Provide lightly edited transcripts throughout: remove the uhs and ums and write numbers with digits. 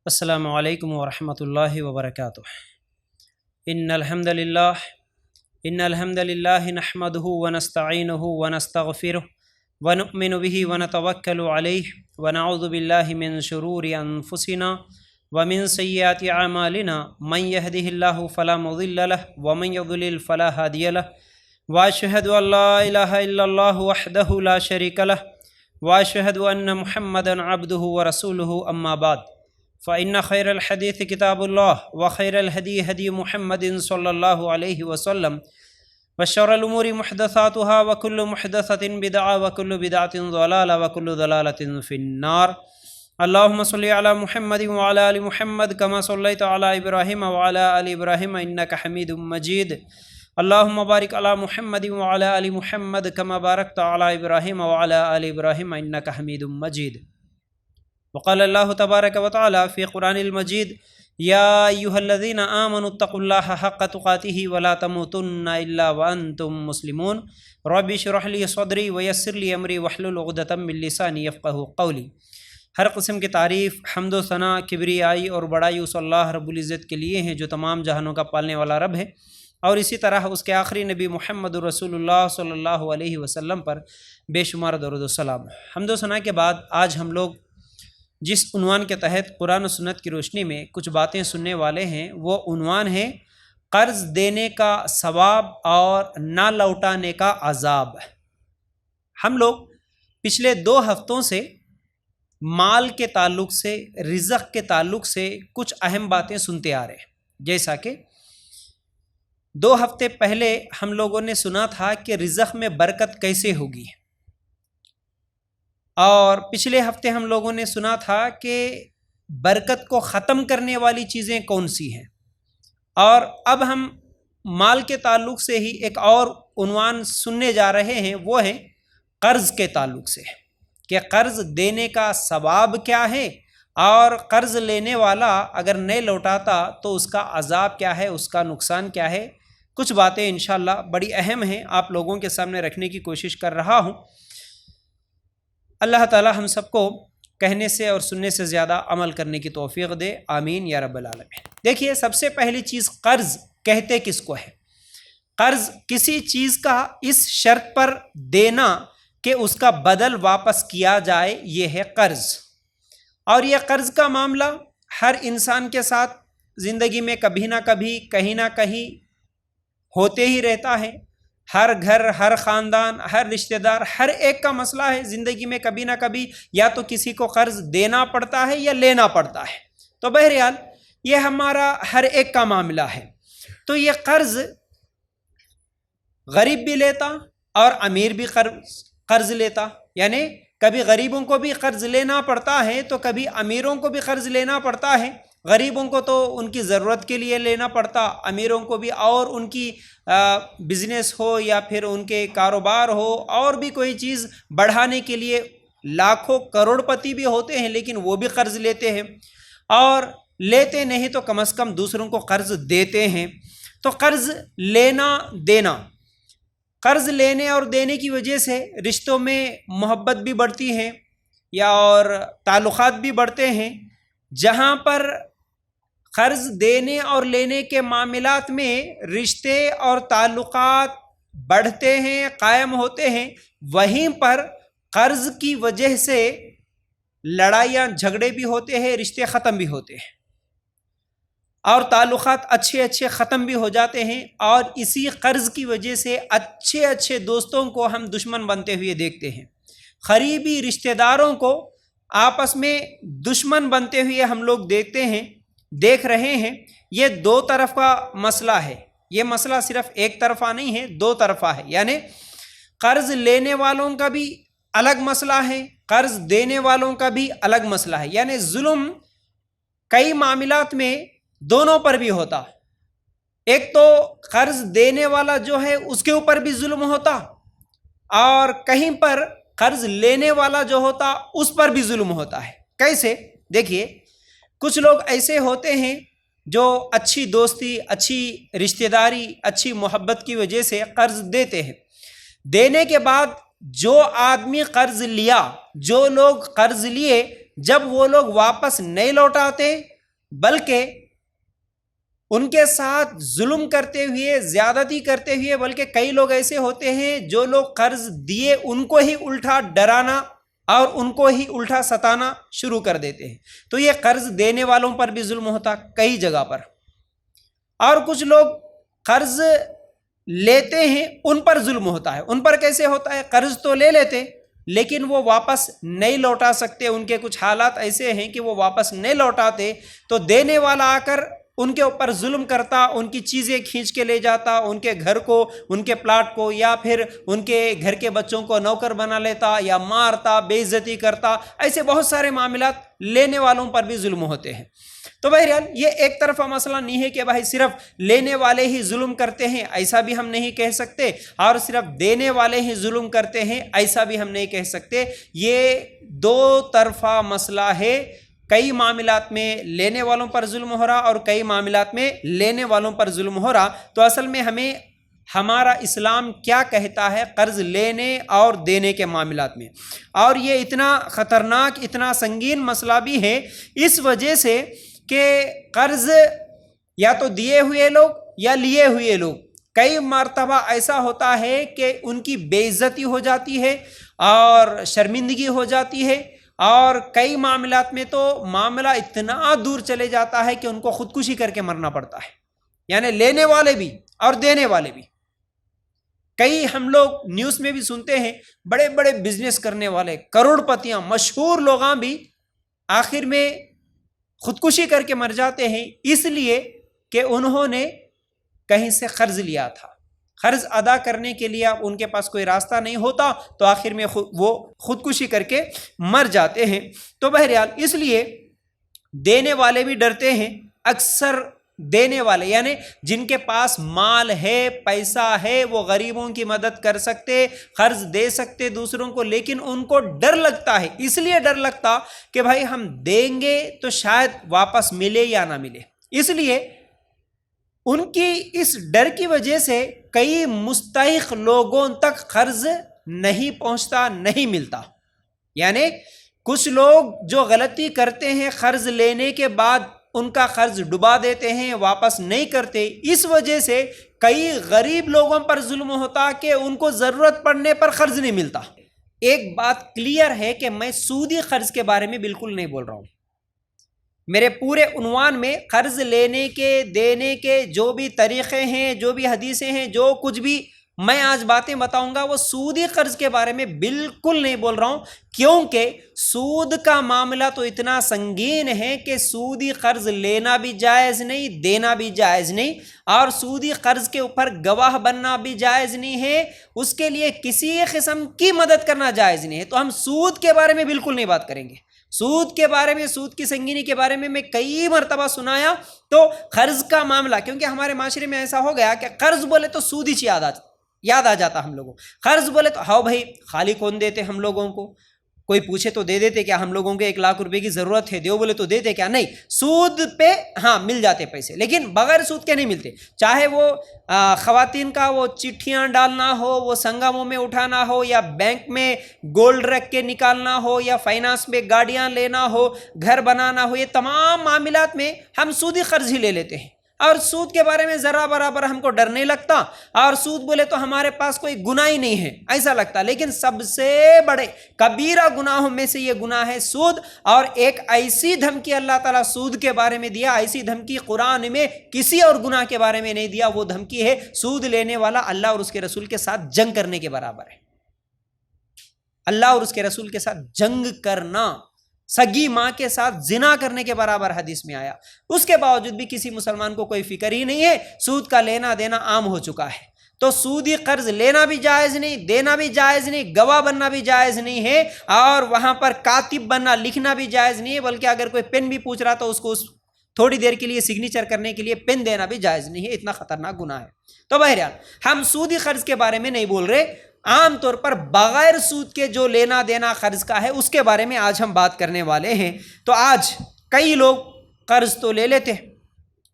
السلام علیکم ورحمۃ اللہ وبرکاتہ۔ ان الحمد للہ نحمده ونستعینه ونستغفره ونؤمن به ونتوکل علیہ ونعوذ باللہ من شرور انفسنا ومن سیئات اعمالنا من يهده اللہ فلا مضل له ومن يضلل فلا هادی له واشهد ان لا الہ الا اللہ وحدہ لا شریک له واشهد ان محمدا عبدہ ورسولہ اما بعد فإن خير الحديث كتاب الله وخير الهدي هدي محمد صلى الله عليه وسلم وشر الأمور محدثاتها وكل محدثة بدعة وكل بدعة ضلالة وكل ضلالة في النار. اللهم صل على محمد وعلى آل محمد كما صليت على إبراهيم وعلى آل إبراهيم إنك حميد مجيد. اللهم بارك على محمد وعلى آل محمد كما باركت على إبراهيم وعلى آل إبراهيم إنك حميد مجيد. وقال الله تبارك وتعالى في قرآن المجيد يا أيها الذين آمنوا اتقوا الله حق تقاته ولا تموتن إلا وأنتم مسلمون. رب اشرح لي صدري ويسر لي أمري واحلل عقدة من لساني يفقهوا قولي. ہر قسم کی تعریف، حمد و ثنا، کبریائی اور بڑائی اس اللہ رب العزت کے لیے ہیں جو تمام جہانوں کا پالنے والا رب ہے، اور اسی طرح اس کے آخری نبی محمد رسول اللہ صلی اللہ علیہ وسلم پر بے شمار درود و سلام. حمد و ثنا کے بعد آج ہم لوگ جس عنوان کے تحت قرآن و سنت کی روشنی میں کچھ باتیں سننے والے ہیں وہ عنوان ہے قرض دینے کا ثواب اور نہ لوٹانے کا عذاب. ہم لوگ پچھلے 2 ہفتوں سے مال کے تعلق سے، رزق کے تعلق سے کچھ اہم باتیں سنتے آ رہے ہیں. جیسا کہ 2 ہفتے پہلے ہم لوگوں نے سنا تھا کہ رزق میں برکت کیسے ہوگی، اور پچھلے ہفتے ہم لوگوں نے سنا تھا کہ برکت کو ختم کرنے والی چیزیں کون سی ہیں. اور اب ہم مال کے تعلق سے ہی ایک اور عنوان سننے جا رہے ہیں، وہ ہے قرض کے تعلق سے، کہ قرض دینے کا ثواب کیا ہے، اور قرض لینے والا اگر نہیں لوٹاتا تو اس کا عذاب کیا ہے، اس کا نقصان کیا ہے. کچھ باتیں انشاءاللہ بڑی اہم ہیں، آپ لوگوں کے سامنے رکھنے کی کوشش کر رہا ہوں. اللہ تعالی ہم سب کو کہنے سے اور سننے سے زیادہ عمل کرنے کی توفیق دے، آمین یا رب العالمین. دیکھیے، سب سے پہلی چیز قرض کہتے کس کو ہے؟ قرض کسی چیز کا اس شرط پر دینا کہ اس کا بدل واپس کیا جائے، یہ ہے قرض. اور یہ قرض کا معاملہ ہر انسان کے ساتھ زندگی میں کبھی نہ کبھی کہیں نہ کہیں ہوتے ہی رہتا ہے. ہر گھر، ہر خاندان، ہر رشتہ دار، ہر ایک کا مسئلہ ہے زندگی میں کبھی نہ کبھی یا تو کسی کو قرض دینا پڑتا ہے یا لینا پڑتا ہے. تو بہرحال یہ ہمارا ہر ایک کا معاملہ ہے. تو یہ قرض غریب بھی لیتا اور امیر بھی قرض لیتا، یعنی کبھی غریبوں کو بھی قرض لینا پڑتا ہے تو کبھی امیروں کو بھی قرض لینا پڑتا ہے. غریبوں کو تو ان کی ضرورت کے لیے لینا پڑتا، امیروں کو بھی، اور ان کی بزنس ہو یا پھر ان کے کاروبار ہو اور بھی کوئی چیز بڑھانے کے لیے لاکھوں کروڑ پتی بھی ہوتے ہیں لیکن وہ بھی قرض لیتے ہیں، اور لیتے نہیں تو کم از کم دوسروں کو قرض دیتے ہیں. تو قرض لینا دینا، قرض لینے اور دینے کی وجہ سے رشتوں میں محبت بھی بڑھتی ہے یا اور تعلقات بھی بڑھتے ہیں. جہاں پر قرض دینے اور لینے کے معاملات میں رشتے اور تعلقات بڑھتے ہیں، قائم ہوتے ہیں، وہیں پر قرض کی وجہ سے لڑائیاں جھگڑے بھی ہوتے ہیں، رشتے ختم بھی ہوتے ہیں، اور تعلقات اچھے ختم بھی ہو جاتے ہیں. اور اسی قرض کی وجہ سے اچھے دوستوں کو ہم دشمن بنتے ہوئے دیکھتے ہیں، قریبی رشتہ داروں کو آپس میں دشمن بنتے ہوئے ہم لوگ دیکھ رہے ہیں. یہ 2 طرف کا مسئلہ ہے، یہ مسئلہ صرف ایک طرفہ نہیں ہے، 2 طرفہ ہے. یعنی قرض لینے والوں کا بھی الگ مسئلہ ہے، قرض دینے والوں کا بھی الگ مسئلہ ہے. یعنی ظلم کئی معاملات میں دونوں پر بھی ہوتا. ایک تو قرض دینے والا جو ہے اس کے اوپر بھی ظلم ہوتا، اور کہیں پر قرض لینے والا جو ہوتا اس پر بھی ظلم ہوتا ہے. کیسے؟ دیکھیے، کچھ لوگ ایسے ہوتے ہیں جو اچھی دوستی، اچھی رشتہ داری، اچھی محبت کی وجہ سے قرض دیتے ہیں. دینے کے بعد جو آدمی قرض لیا، جو لوگ قرض لیے، جب وہ لوگ واپس نہیں لوٹاتے بلکہ ان کے ساتھ ظلم کرتے ہوئے، زیادتی کرتے ہوئے، بلکہ کئی لوگ ایسے ہوتے ہیں جو لوگ قرض دیے ان کو ہی الٹا ڈرانا اور ان کو ہی الٹا ستانا شروع کر دیتے ہیں۔ تو یہ قرض دینے والوں پر بھی ظلم ہوتا کئی جگہ پر، اور کچھ لوگ قرض لیتے ہیں ان پر ظلم ہوتا ہے۔ ان پر کیسے ہوتا ہے؟ قرض تو لے لیتے لیکن وہ واپس نہیں لوٹا سکتے، ان کے کچھ حالات ایسے ہیں کہ وہ واپس نہیں لوٹاتے، تو دینے والا آ کر ان کے اوپر ظلم کرتا، ان کی چیزیں کھینچ کے لے جاتا، ان کے گھر کو، ان کے پلاٹ کو، یا پھر ان کے گھر کے بچوں کو نوکر بنا لیتا، یا مارتا، بے عزتی کرتا۔ ایسے بہت سارے معاملات لینے والوں پر بھی ظلم ہوتے ہیں۔ تو بہرحال یہ ایک طرفہ مسئلہ نہیں ہے کہ بھائی صرف لینے والے ہی ظلم کرتے ہیں، ایسا بھی ہم نہیں کہہ سکتے، اور صرف دینے والے ہی ظلم کرتے ہیں، ایسا بھی ہم نہیں کہہ سکتے۔ یہ دو طرفہ مسئلہ ہے، کئی معاملات میں لینے والوں پر ظلم ہو رہا اور کئی معاملات میں لینے والوں پر ظلم ہو رہا۔ تو اصل میں ہمیں ہمارا اسلام کیا کہتا ہے قرض لینے اور دینے کے معاملات میں، اور یہ اتنا خطرناک، اتنا سنگین مسئلہ بھی ہے اس وجہ سے کہ قرض یا تو دیے ہوئے لوگ یا لیے ہوئے لوگ، کئی مرتبہ ایسا ہوتا ہے کہ ان کی بے عزتی ہو جاتی ہے اور شرمندگی ہو جاتی ہے، اور کئی معاملات میں تو معاملہ اتنا دور چلے جاتا ہے کہ ان کو خودکشی کر کے مرنا پڑتا ہے، یعنی لینے والے بھی اور دینے والے بھی۔ کئی ہم لوگ نیوز میں بھی سنتے ہیں، بڑے بڑے بزنس کرنے والے، کروڑ پتیاں، مشہور لوگاں بھی آخر میں خودکشی کر کے مر جاتے ہیں، اس لیے کہ انہوں نے کہیں سے قرض لیا تھا۔ قرض ادا کرنے کے لیے اب ان کے پاس کوئی راستہ نہیں ہوتا، تو آخر میں وہ خودکشی کر کے مر جاتے ہیں۔ تو بہرحال اس لیے دینے والے بھی ڈرتے ہیں، اکثر دینے والے یعنی جن کے پاس مال ہے، پیسہ ہے، وہ غریبوں کی مدد کر سکتے، قرض دے سکتے دوسروں کو، لیکن ان کو ڈر لگتا ہے، اس لیے ڈر لگتا کہ بھائی ہم دیں گے تو شاید واپس ملے یا نہ ملے، اس لیے ان کی اس ڈر کی وجہ سے کئی مستحق لوگوں تک قرض نہیں پہنچتا، نہیں ملتا۔ یعنی کچھ لوگ جو غلطی کرتے ہیں، قرض لینے کے بعد ان کا قرض ڈبا دیتے ہیں، واپس نہیں کرتے، اس وجہ سے کئی غریب لوگوں پر ظلم ہوتا کہ ان کو ضرورت پڑنے پر قرض نہیں ملتا۔ ایک بات کلیئر ہے کہ میں سودی قرض کے بارے میں بالکل نہیں بول رہا ہوں۔ میرے پورے عنوان میں قرض لینے کے، دینے کے جو بھی طریقے ہیں، جو بھی حدیثیں ہیں، جو کچھ بھی میں آج باتیں بتاؤں گا، وہ سودی قرض کے بارے میں بالکل نہیں بول رہا ہوں، کیونکہ سود کا معاملہ تو اتنا سنگین ہے کہ سودی قرض لینا بھی جائز نہیں، دینا بھی جائز نہیں، اور سودی قرض کے اوپر گواہ بننا بھی جائز نہیں ہے، اس کے لیے کسی قسم کی مدد کرنا جائز نہیں ہے۔ تو ہم سود کے بارے میں بالکل نہیں بات کریں گے۔ سود کے بارے میں، سود کی سنگینی کے بارے میں کئی مرتبہ سنایا۔ تو قرض کا معاملہ، کیونکہ ہمارے معاشرے میں ایسا ہو گیا کہ قرض بولے تو سود ہی یاد آ جاتا ہم لوگوں، قرض بولے تو ہاؤ بھائی خالی کون دیتے ہم لوگوں کو، کوئی پوچھے تو دے دیتے کیا، ہم لوگوں کو 1 لاکھ روپے کی ضرورت ہے، دیو بولے تو دیتے کیا، نہیں، سود پہ ہاں مل جاتے پیسے، لیکن بغیر سود کے نہیں ملتے، چاہے وہ خواتین کا وہ چٹھیاں ڈالنا ہو، وہ سنگموں میں اٹھانا ہو، یا بینک میں گولڈ رکھ کے نکالنا ہو، یا فائنانس میں گاڑیاں لینا ہو، گھر بنانا ہو، یہ تمام معاملات میں ہم سودی قرض ہی لے لیتے ہیں، اور سود کے بارے میں ذرا برابر ہم کو ڈر نہیں لگتا، اور سود بولے تو ہمارے پاس کوئی گناہ ہی نہیں ہے ایسا لگتا، لیکن سب سے بڑے کبیرہ گناہوں میں سے یہ گناہ ہے سود۔ اور ایک ایسی دھمکی اللہ تعالیٰ سود کے بارے میں دیا، ایسی دھمکی قرآن میں کسی اور گناہ کے بارے میں نہیں دیا، وہ دھمکی ہے سود لینے والا اللہ اور اس کے رسول کے ساتھ جنگ کرنے کے برابر ہے، اللہ اور اس کے رسول کے ساتھ جنگ کرنا سگی ماں کے ساتھ زنا کرنے کے برابر حدیث میں آیا۔ اس کے باوجود بھی کسی مسلمان کو کوئی فکر ہی نہیں ہے، سود کا لینا دینا عام ہو چکا ہے۔ تو سودی قرض لینا بھی جائز نہیں، دینا بھی جائز نہیں، گواہ بننا بھی جائز نہیں ہے، اور وہاں پر کاتب بننا، لکھنا بھی جائز نہیں ہے، بلکہ اگر کوئی پین بھی پوچھ رہا تو اس کو تھوڑی دیر کے لیے سگنیچر کرنے کے لیے پین دینا بھی جائز نہیں ہے، اتنا خطرناک گناہ ہے۔ تو بہرحال ہم سودی قرض کے بارے میں نہیں بول رہے، عام طور پر بغیر سود کے جو لینا دینا قرض کا ہے اس کے بارے میں آج ہم بات کرنے والے ہیں۔ تو آج کئی لوگ قرض تو لے لیتے،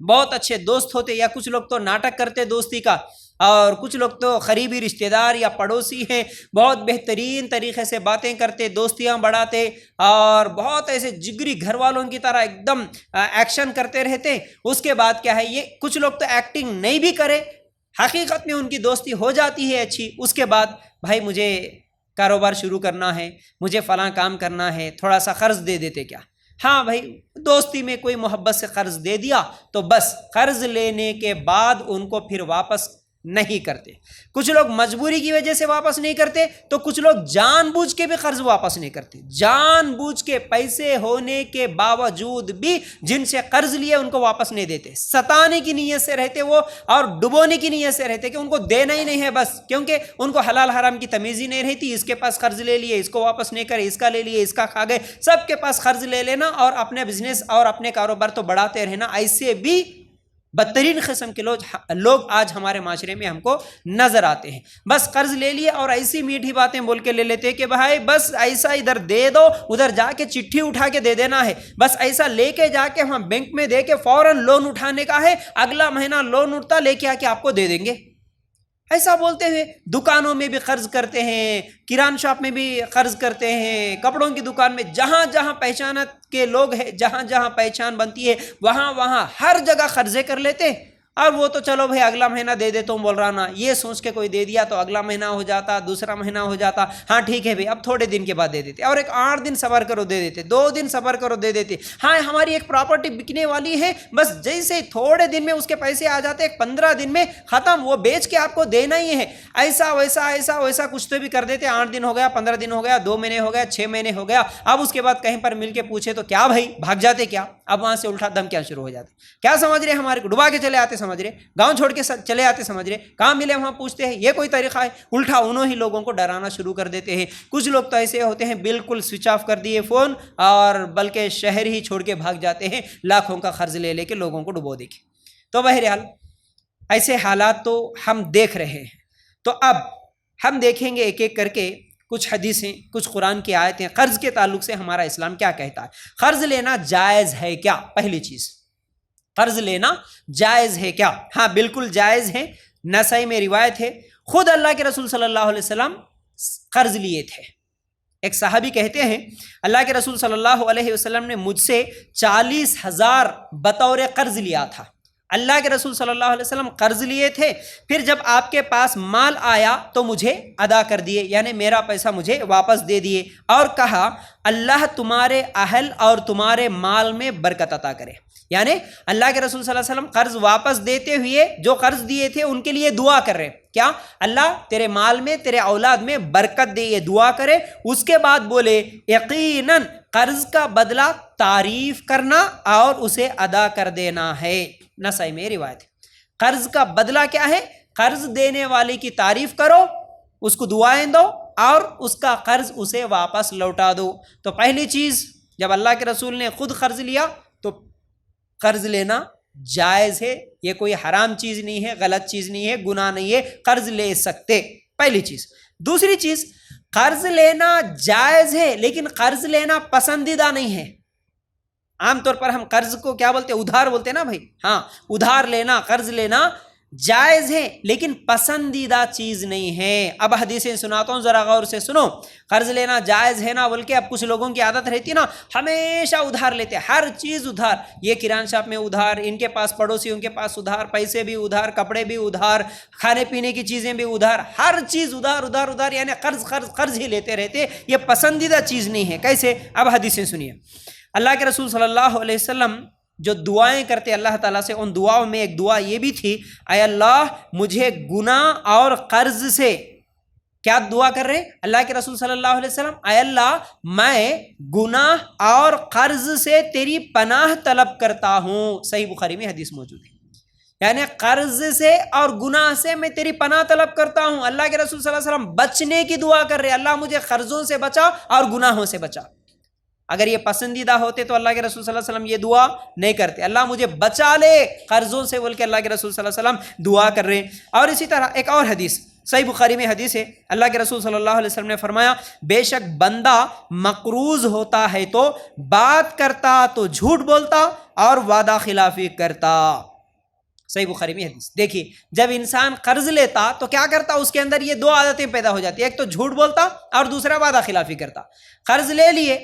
بہت اچھے دوست ہوتے، یا کچھ لوگ تو ناٹک کرتے دوستی کا، اور کچھ لوگ تو قریبی رشتہ دار یا پڑوسی ہیں، بہت بہترین طریقے سے باتیں کرتے، دوستیاں بڑھاتے اور بہت ایسے جگری گھر والوں کی طرح ایک دم ایکشن کرتے رہتے. اس کے بعد کیا ہے، یہ کچھ لوگ تو ایکٹنگ نہیں بھی کرے، حقیقت میں ان کی دوستی ہو جاتی ہے اچھی. اس کے بعد بھائی مجھے کاروبار شروع کرنا ہے، مجھے فلاں کام کرنا ہے، تھوڑا سا قرض دے دیتے کیا؟ ہاں بھائی، دوستی میں کوئی محبت سے قرض دے دیا تو بس قرض لینے کے بعد ان کو پھر واپس نہیں کرتے. کچھ لوگ مجبوری کی وجہ سے واپس نہیں کرتے، تو کچھ لوگ جان بوجھ کے بھی قرض واپس نہیں کرتے. جان بوجھ کے پیسے ہونے کے باوجود بھی جن سے قرض لیے ان کو واپس نہیں دیتے، ستانے کی نیت سے رہتے وہ اور ڈبونے کی نیت سے رہتے کہ ان کو دینا ہی نہیں ہے بس، کیونکہ ان کو حلال حرام کی تمیز ہی نہیں رہتی. اس کے پاس قرض لے لیے، اس کو واپس نہیں کرے، اس کا لے لیے، اس کا کھا گئے، سب کے پاس قرض لے لینا اور اپنے بزنس اور اپنے کاروبار تو بڑھاتے رہنا. ایسے بھی بدترین قسم کے لوگ آج ہمارے معاشرے میں ہم کو نظر آتے ہیں. بس قرض لے لیے اور ایسی میٹھی باتیں بول کے لے لیتے کہ بھائی بس ایسا ادھر دے دو، ادھر جا کے چٹھی اٹھا کے دے دینا ہے، بس ایسا لے کے جا کے ہم بینک میں دے کے فوراً لون اٹھانے کا ہے، اگلا مہینہ لون اٹھتا لے کے آ کے آپ کو دے دیں گے. ایسا بولتے ہوئے دکانوں میں بھی قرض کرتے ہیں، کران شاپ میں بھی قرض کرتے ہیں، کپڑوں کی دکان میں، جہاں جہاں پہچانت کے لوگ ہیں، جہاں جہاں پہچان بنتی ہے وہاں وہاں ہر جگہ قرضے کر لیتے. اور وہ تو چلو بھائی اگلا مہینہ دے دے تو بول رہا نا، یہ سوچ کے کوئی دے دیا تو اگلا مہینہ ہو جاتا، دوسرا مہینہ ہو جاتا، ہاں ٹھیک ہے بھائی اب تھوڑے دن کے بعد دے دیتے، اور ایک 8 دن صبر کرو دے دیتے، 2 دن صبر کرو دے دیتے. ہاں ہماری ایک پراپرٹی بکنے والی ہے، بس جیسے تھوڑے دن میں اس کے پیسے آ جاتے، ایک 15 دن میں ختم، وہ بیچ کے آپ کو دینا ہی ہے. ایسا ویسا کچھ تو بھی کر دیتے. 8 دن ہو گیا، 15 دن ہو گیا، 2 مہینے ہو گیا، 6 مہینے ہو گیا. اب اس کے بعد کہیں پر مل کے پوچھے تو کیا بھائی بھاگ جاتے کیا؟ اب وہاں سے الٹا دم کیا شروع ہو جاتے. کیا سمجھ رہے ہمارے کو ڈبا کے چلے آتے سمجھ رہے، گاؤں چھوڑ کے چلے آتے سمجھ رہے، کہاں ملے وہاں پوچھتے ہیں، یہ کوئی طریقہ ہے؟ الٹا انہوں ہی لوگوں کو ڈرانا شروع کر دیتے ہیں. کچھ لوگ تو ایسے ہوتے ہیں بالکل سوئچ آف کر دیے فون اور بلکہ شہر ہی چھوڑ کے بھاگ جاتے ہیں، لاکھوں کا قرض لے لے کے لوگوں کو ڈبو دے کے. تو بہرحال ایسے حالات تو ہم دیکھ رہے ہیں. تو اب ہم دیکھیں گے ایک ایک کر کے کچھ حدیثیں، کچھ قرآن کی آیتیں، قرض کے تعلق سے ہمارا اسلام کیا کہتا ہے. قرض لینا جائز ہے کیا؟ پہلی چیز، قرض لینا جائز ہے کیا؟ ہاں بالکل جائز ہے. نسائی میں روایت ہے، خود اللہ کے رسول صلی اللہ علیہ وسلم قرض لیے تھے. ایک صحابی کہتے ہیں اللہ کے رسول صلی اللہ علیہ وسلم نے مجھ سے 40,000 بطور قرض لیا تھا. اللہ کے رسول صلی اللہ علیہ وسلم قرض لیے تھے، پھر جب آپ کے پاس مال آیا تو مجھے ادا کر دیے، یعنی میرا پیسہ مجھے واپس دے دیے، اور کہا اللہ تمہارے اہل اور تمہارے مال میں برکت عطا کرے. یعنی اللہ کے رسول صلی اللہ علیہ وسلم قرض واپس دیتے ہوئے جو قرض دیے تھے ان کے لیے دعا کر رہے، کیا اللہ تیرے مال میں، تیرے اولاد میں برکت دے، یہ دعا کرے. اس کے بعد بولے یقیناً قرض کا بدلہ تعریف کرنا اور اسے ادا کر دینا ہے. نسائی میں روایت ہے. قرض کا بدلہ کیا ہے؟ قرض دینے والے کی تعریف کرو، اس کو دعائیں دو اور اس کا قرض اسے واپس لوٹا دو. تو پہلی چیز، جب اللہ کے رسول نے خود قرض لیا تو قرض لینا جائز ہے، یہ کوئی حرام چیز نہیں ہے، غلط چیز نہیں ہے، گناہ نہیں ہے، قرض لے سکتے. پہلی چیز. دوسری چیز، قرض لینا جائز ہے لیکن قرض لینا پسندیدہ نہیں ہے. عام طور پر ہم قرض کو کیا بولتے ہیں؟ ادھار بولتے ہیں نا بھائی. ہاں ادھار لینا، قرض لینا جائز ہے لیکن پسندیدہ چیز نہیں ہے. اب حدیثیں سناتا ہوں، ذرا غور سے سنو. قرض لینا جائز ہے نا، بلکہ اب کچھ لوگوں کی عادت رہتی ہے نا، ہمیشہ ادھار لیتے، ہر چیز ادھار، یہ کران شاپ میں ادھار، ان کے پاس پڑوسیوں کے پاس ادھار، پیسے بھی ادھار، کپڑے بھی ادھار، کھانے پینے کی چیزیں بھی ادھار، ہر چیز ادھار ادھار ادھار، یعنی قرض قرض قرض ہی لیتے رہتے. یہ پسندیدہ چیز نہیں ہے. کیسے؟ اب حدیثیں سنیے. اللہ کے رسول صلی اللہ علیہ وسلم جو دعائیں کرتے اللہ تعالیٰ سے، ان دعاؤں میں ایک دعا یہ بھی تھی، اے اللہ مجھے گناہ اور قرض سے، کیا دعا کر رہے ہیں اللہ کے رسول صلی اللہ علیہ وسلم؟ اے اللہ میں گناہ اور قرض سے تیری پناہ طلب کرتا ہوں. صحیح بخاری میں حدیث موجود ہے. یعنی قرض سے اور گناہ سے میں تیری پناہ طلب کرتا ہوں. اللہ کے رسول صلی اللہ علیہ وسلم بچنے کی دعا کر رہے، اللہ مجھے قرضوں سے بچا اور گناہوں سے بچا. اگر یہ پسندیدہ ہوتے تو اللہ کے رسول صلی اللہ علیہ وسلم یہ دعا نہیں کرتے. اللہ مجھے بچا لے قرضوں سے بول کے اللہ کے رسول صلی اللہ علیہ وسلم دعا کر رہے ہیں. اور اسی طرح ایک اور حدیث صحیح بخاری میں حدیث ہے، اللہ کے رسول صلی اللہ علیہ وسلم نے فرمایا بے شک بندہ مقروض ہوتا ہے تو بات کرتا تو جھوٹ بولتا اور وعدہ خلافی کرتا. صحیح بخاری میں حدیث. دیکھیے جب انسان قرض لیتا تو کیا کرتا, اس کے اندر یہ دو عادتیں پیدا ہو جاتی, ایک تو جھوٹ بولتا اور دوسرا وعدہ خلافی کرتا. قرض لے لیے,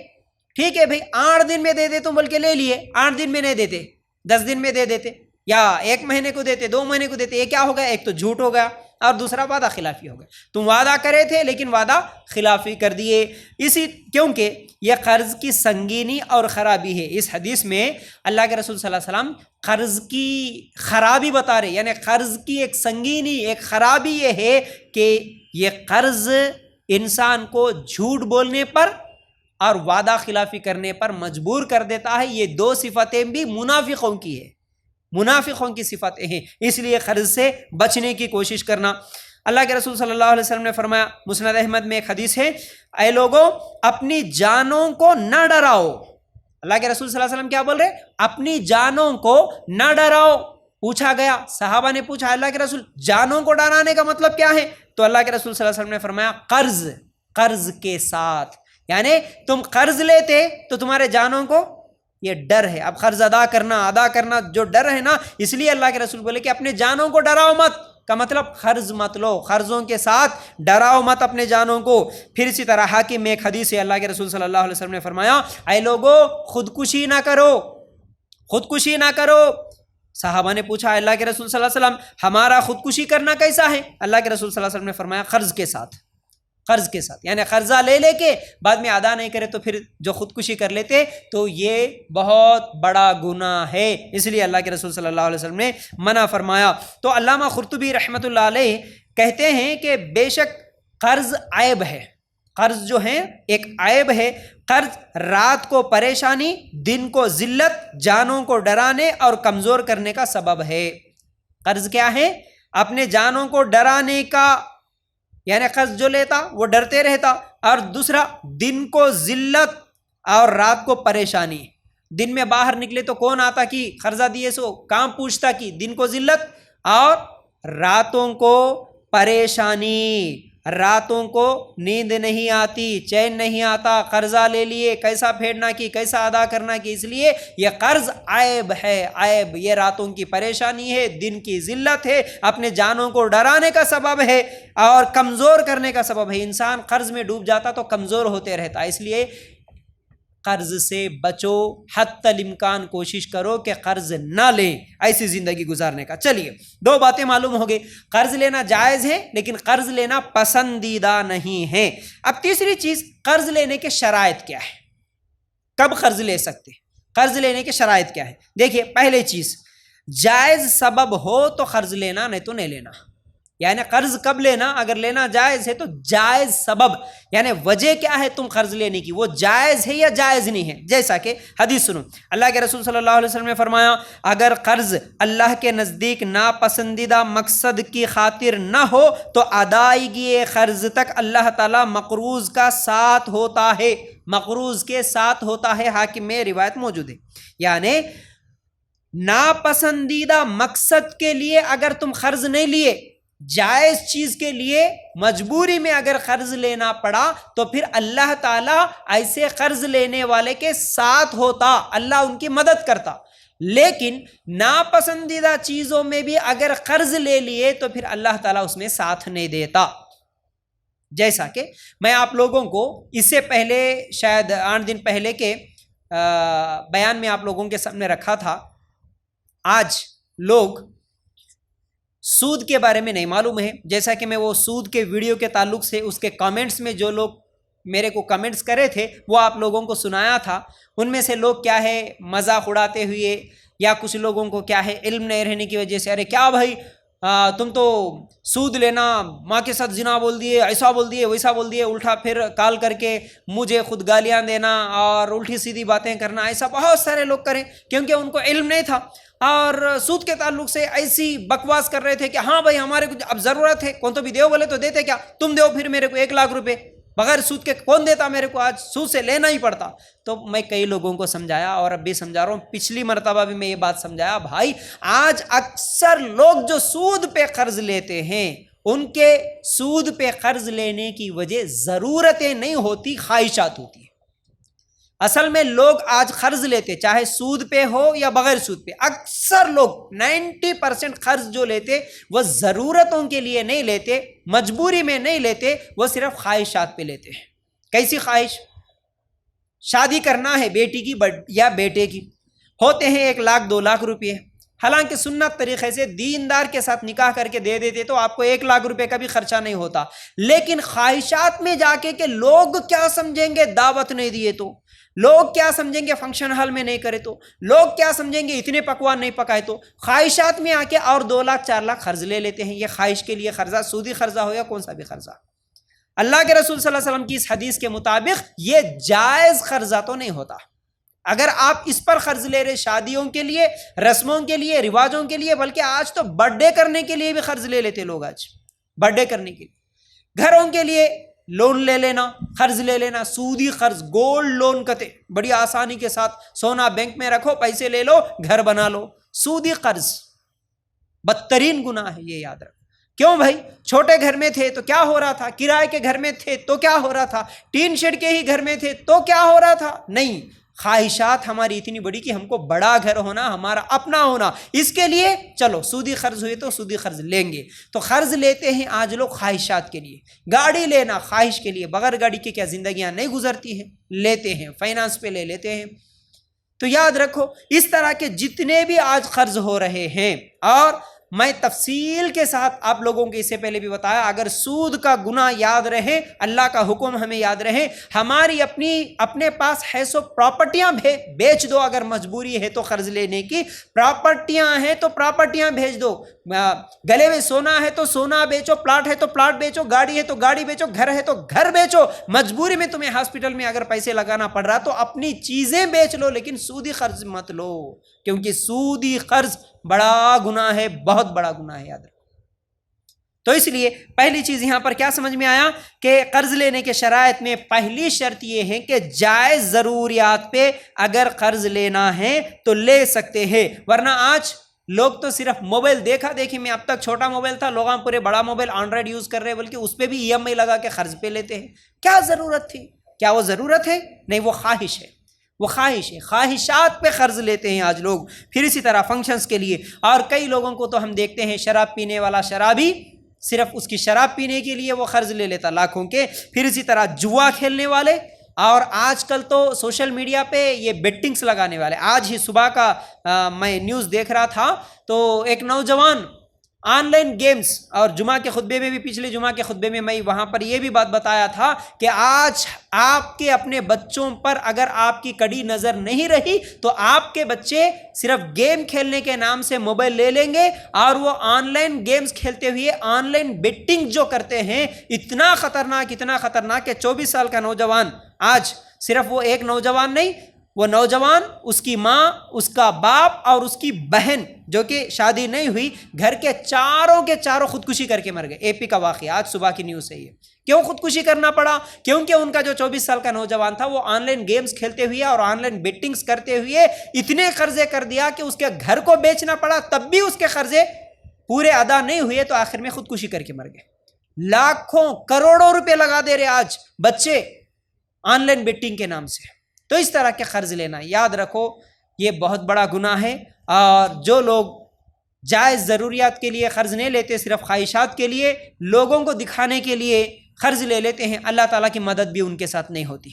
ٹھیک ہے بھائی 8 دن میں دے دے تم, بلکہ لے لیے 8 دن میں نہیں دیتے, 10 دن میں دے دیتے, یا 1 مہینے کو دیتے, 2 مہینے کو دیتے. یہ کیا ہو گیا, ایک تو جھوٹ ہو گیا اور دوسرا وعدہ خلافی ہو گیا. تم وعدہ کرے تھے لیکن وعدہ خلافی کر دیے. کیونکہ یہ قرض کی سنگینی اور خرابی ہے. اس حدیث میں اللہ کے رسول صلی اللہ علیہ وسلم قرض کی خرابی بتا رہے, یعنی قرض کی ایک سنگینی, ایک خرابی یہ ہے کہ یہ قرض انسان کو جھوٹ بولنے پر اور وعدہ خلافی کرنے پر مجبور کر دیتا ہے. یہ 2 صفتیں بھی منافقوں کی ہے, منافقوں کی صفتیں ہیں. اس لیے قرض سے بچنے کی کوشش کرنا. اللہ کے رسول صلی اللہ علیہ وسلم نے فرمایا, مسند احمد میں ایک حدیث ہے, اے لوگوں اپنی جانوں کو نہ ڈراؤ. اللہ کے رسول صلی اللہ علیہ وسلم کیا بول رہے, اپنی جانوں کو نہ ڈراؤ. پوچھا گیا, صحابہ نے پوچھا اللہ کے رسول جانوں کو ڈرانے کا مطلب کیا ہے؟ تو اللہ کے رسول صلی اللہ علیہ وسلم نے فرمایا قرض کے ساتھ. یعنی تم قرض لیتے تو تمہارے جانوں کو یہ ڈر ہے, اب قرض ادا کرنا جو ڈر ہے نا, اس لیے اللہ کے رسول بولے کہ اپنے جانوں کو ڈراؤ مت, کا مطلب قرض مت لو, قرضوں کے ساتھ ڈراؤ مت اپنے جانوں کو. پھر اسی طرح حاکم میں ایک حدیث ہے, اللہ کے رسول صلی اللہ علیہ وسلم نے فرمایا, اے لوگو خودکشی نہ کرو. صحابہ نے پوچھا اللہ کے رسول صلی اللہ علیہ وسلم ہمارا خودکشی کرنا کیسا ہے؟ اللہ کے رسول صلی اللہ علیہ وسلم نے فرمایا قرض کے ساتھ, یعنی قرضہ لے کے بعد میں ادا نہیں کرے تو پھر جو خودکشی کر لیتے تو یہ بہت بڑا گناہ ہے. اس لیے اللہ کے رسول صلی اللہ علیہ وسلم نے منع فرمایا. تو علامہ قرطبی رحمۃ اللہ علیہ کہتے ہیں کہ بے شک قرض عیب ہے, قرض جو ہے ایک عیب ہے. قرض رات کو پریشانی, دن کو ذلت, جانوں کو ڈرانے اور کمزور کرنے کا سبب ہے. قرض کیا ہے؟ اپنے جانوں کو ڈرانے کا, یعنی قرض جو لیتا وہ ڈرتے رہتا, اور دوسرا دن کو ذلت اور رات کو پریشانی. دن میں باہر نکلے تو کون آتا کہ قرضہ دیے سو, کام پوچھتا کہ دن کو ذلت اور راتوں کو پریشانی, راتوں کو نیند نہیں آتی, چین نہیں آتا, قرضہ لے لیے کیسا پھیرنا کی, کیسا ادا کرنا کی. اس لیے یہ قرض عیب ہے, عیب. یہ راتوں کی پریشانی ہے, دن کی ذلت ہے, اپنے جانوں کو ڈرانے کا سبب ہے اور کمزور کرنے کا سبب ہے. انسان قرض میں ڈوب جاتا تو کمزور ہوتے رہتا. اس لیے قرض سے بچو, حتی الامکان کوشش کرو کہ قرض نہ لیں, ایسی زندگی گزارنے کا. چلیے 2 باتیں معلوم ہو گئی, قرض لینا جائز ہے لیکن قرض لینا پسندیدہ نہیں ہے. اب تیسری چیز, قرض لینے کے شرائط کیا ہے, کب قرض لے سکتے, قرض لینے کے شرائط کیا ہے؟ دیکھیے پہلی چیز, جائز سبب ہو تو قرض لینا, نہیں تو نہیں لینا. یعنی قرض کب لینا, اگر لینا جائز ہے تو جائز سبب, یعنی وجہ کیا ہے تم قرض لینے کی, وہ جائز ہے یا جائز نہیں ہے. جیسا کہ حدیث سنو, اللہ کے رسول صلی اللہ علیہ وسلم نے فرمایا, اگر قرض اللہ کے نزدیک ناپسندیدہ مقصد کی خاطر نہ ہو تو ادائیگی قرض تک اللہ تعالیٰ مقروض کا ساتھ ہوتا ہے, مقروض کے ساتھ ہوتا ہے. حاکم میں روایت موجود ہے. یعنی ناپسندیدہ مقصد کے لیے اگر تم قرض نہیں لیے, جائز چیز کے لیے مجبوری میں اگر قرض لینا پڑا تو پھر اللہ تعالیٰ ایسے قرض لینے والے کے ساتھ ہوتا, اللہ ان کی مدد کرتا. لیکن ناپسندیدہ چیزوں میں بھی اگر قرض لے لیے تو پھر اللہ تعالیٰ اس میں ساتھ نہیں دیتا. جیسا کہ میں آپ لوگوں کو اس سے پہلے شاید 8 دن پہلے کے بیان میں آپ لوگوں کے سامنے رکھا تھا. آج لوگ سود کے بارے میں نہیں معلوم ہے. جیسا کہ میں وہ سود کے ویڈیو کے تعلق سے اس کے کامنٹس میں جو لوگ میرے کو کمنٹس کرے تھے وہ آپ لوگوں کو سنایا تھا. ان میں سے لوگ کیا ہے مذاق اڑاتے ہوئے, یا کچھ لوگوں کو کیا ہے علم نہیں رہنے کی وجہ سے, ارے کیا بھائی تم تو سود لینا, ماں کے ساتھ زنا بول دیے, ایسا بول دیے, ویسا بول دیے, الٹا پھر کال کر کے مجھے خود گالیاں دینا اور الٹی سیدھی باتیں کرنا, ایسا بہت سارے لوگ کریں کیونکہ ان کو علم نہیں تھا. اور سود کے تعلق سے ایسی بکواس کر رہے تھے کہ ہاں بھائی ہمارے کو اب ضرورت ہے, کون تو بھی دیو بولے تو دیتے, کیا تم دیو پھر میرے کو 1 لاکھ روپے, بغیر سود کے کون دیتا میرے کو, آج سود سے لینا ہی پڑتا. تو میں کئی لوگوں کو سمجھایا اور اب بھی سمجھا رہا ہوں, پچھلی مرتبہ بھی میں یہ بات سمجھایا, بھائی آج اکثر لوگ جو سود پہ قرض لیتے ہیں ان کے سود پہ قرض لینے کی وجہ ضرورتیں نہیں ہوتی, خواہشات ہوتی ہے. اصل میں لوگ آج قرض لیتے، چاہے سود پہ ہو یا بغیر سود پہ، اکثر لوگ 90% قرض جو لیتے وہ ضرورتوں کے لیے نہیں لیتے، مجبوری میں نہیں لیتے، وہ صرف خواہشات پہ لیتے ہیں۔ کیسی خواہش؟ شادی کرنا ہے بیٹی کی یا بیٹے کی، ہوتے ہیں 1 لاکھ 2 لاکھ روپے، حالانکہ سنت طریقے سے دیندار کے ساتھ نکاح کر کے دے دیتے تو آپ کو 1 لاکھ روپے کا بھی خرچہ نہیں ہوتا، لیکن خواہشات میں جا کے کہ لوگ کیا سمجھیں گے دعوت نہیں دیے تو، لوگ کیا سمجھیں گے فنکشن ہال میں نہیں کرے تو، لوگ کیا سمجھیں گے اتنے پکوان نہیں پکائے تو، خواہشات میں آ کے اور 2 لاکھ 4 لاکھ قرض لے لیتے ہیں۔ یہ خواہش کے لیے قرضہ، سودی قرضہ ہو یا کون سا بھی قرضہ، اللہ کے رسول صلی اللہ علیہ وسلم کی اس حدیث کے مطابق یہ جائز قرضہ تو نہیں ہوتا۔ اگر آپ اس پر قرض لے رہے شادیوں کے لیے، رسموں کے لیے، رواجوں کے لیے، بلکہ آج تو برتھ ڈے کرنے کے لیے بھی قرض لے لیتے لوگ، آج برتھ ڈے کرنے کے لیے، گھروں کے لیے لون لے لینا، قرض لے لینا، سودی قرض، گولڈ لون کتے بڑی آسانی کے ساتھ، سونا بینک میں رکھو، پیسے لے لو، گھر بنا لو، سودی قرض بدترین گناہ ہے، یہ یاد رکھو۔ کیوں بھائی؟ چھوٹے گھر میں تھے تو کیا ہو رہا تھا، کرائے کے گھر میں تھے تو کیا ہو رہا تھا، ٹین شیڈ کے ہی گھر میں تھے تو کیا ہو رہا تھا؟ نہیں، خواہشات ہماری اتنی بڑی کہ ہم کو بڑا گھر ہونا، ہمارا اپنا ہونا، اس کے لیے چلو سودی قرض ہوئے تو سودی قرض لیں گے، تو قرض لیتے ہیں آج لوگ خواہشات کے لیے۔ گاڑی لینا خواہش کے لیے، بغیر گاڑی کے کیا زندگیاں نہیں گزرتی ہیں، لیتے ہیں، فائنانس پہ لے لیتے ہیں۔ تو یاد رکھو اس طرح کے جتنے بھی آج قرض ہو رہے ہیں، اور میں تفصیل کے ساتھ آپ لوگوں کو اس سے پہلے بھی بتایا، اگر سود کا گناہ یاد رہے، اللہ کا حکم ہمیں یاد رہے، ہماری اپنے پاس ہے سو پراپرٹیاں بیچ دو، اگر مجبوری ہے تو قرض لینے کی، پراپرٹیاں ہیں تو پراپرٹیاں بھیج دو، گلے میں سونا ہے تو سونا بیچو، پلاٹ ہے تو پلاٹ بیچو، گاڑی ہے تو گاڑی بیچو، گھر ہے تو گھر بیچو، مجبوری میں تمہیں ہاسپٹل میں اگر پیسے لگانا پڑ رہا تو اپنی چیزیں بیچ لو، لیکن سودی قرض مت لو، کیونکہ سودی قرض بڑا گناہ ہے، بہت بڑا گناہ ہے، یاد رکھو۔ تو اس لیے پہلی چیز یہاں پر کیا سمجھ میں آیا کہ قرض لینے کے شرائط میں پہلی شرط یہ ہے کہ جائز ضروریات پہ اگر قرض لینا ہے تو لے سکتے ہیں، ورنہ آج لوگ تو صرف موبائل دیکھا دیکھی میں، اب تک چھوٹا موبائل تھا، لوگ پورے بڑا موبائل اینڈرائڈ یوز کر رہے ہیں، بلکہ اس پہ بھی EMI لگا کے قرض پہ لیتے ہیں۔ کیا ضرورت تھی؟ کیا وہ ضرورت ہے؟ نہیں، وہ خواہش ہے، وہ خواہش ہے، خواہشات پہ قرض لیتے ہیں آج لوگ۔ پھر اسی طرح فنکشنز کے لیے، اور کئی لوگوں کو تو ہم دیکھتے ہیں شراب پینے والا شرابی، صرف اس کی شراب پینے کے لیے وہ قرض لے لیتا لاکھوں کے۔ پھر اسی طرح جوا کھیلنے والے، اور آج کل تو سوشل میڈیا پہ یہ بیٹنگز لگانے والے۔ آج ہی صبح کا میں نیوز دیکھ رہا تھا تو ایک نوجوان آن لائن گیمز، اور جمعہ کے خطبے میں بھی، پچھلے جمعہ کے خطبے میں وہاں پر یہ بھی بات بتایا تھا کہ آج آپ کے اپنے بچوں پر اگر آپ کی کڑی نظر نہیں رہی تو آپ کے بچے صرف گیم کھیلنے کے نام سے موبائل لے لیں گے، اور وہ آن لائن گیمز کھیلتے ہوئے آن لائن بیٹنگ جو کرتے ہیں، اتنا خطرناک کہ 24 سال کا نوجوان، آج صرف وہ ایک نوجوان نہیں، وہ نوجوان، اس کی ماں، اس کا باپ اور اس کی بہن جو کہ شادی نہیں ہوئی، گھر کے چاروں خودکشی کر کے مر گئے۔ AP کا واقعہ، آج صبح کی نیوز ہے یہ۔ کیوں خودکشی کرنا پڑا؟ کیونکہ ان کا جو 24 سال کا نوجوان تھا وہ آن لائن گیمز کھیلتے ہوئے اور آن لائن بیٹنگز کرتے ہوئے اتنے قرضے کر دیا کہ اس کے گھر کو بیچنا پڑا، تب بھی اس کے قرضے پورے ادا نہیں ہوئے تو آخر میں خودکشی کر کے مر گئے۔ لاکھوں کروڑوں روپے لگا دے رہے آج بچے آن لائن بیٹنگ کے نام سے۔ تو اس طرح کے قرض لینا، یاد رکھو یہ بہت بڑا گناہ ہے، اور جو لوگ جائز ضروریات کے لیے قرض نہیں لیتے، صرف خواہشات کے لیے، لوگوں کو دکھانے کے لیے قرض لے لیتے ہیں، اللہ تعالیٰ کی مدد بھی ان کے ساتھ نہیں ہوتی،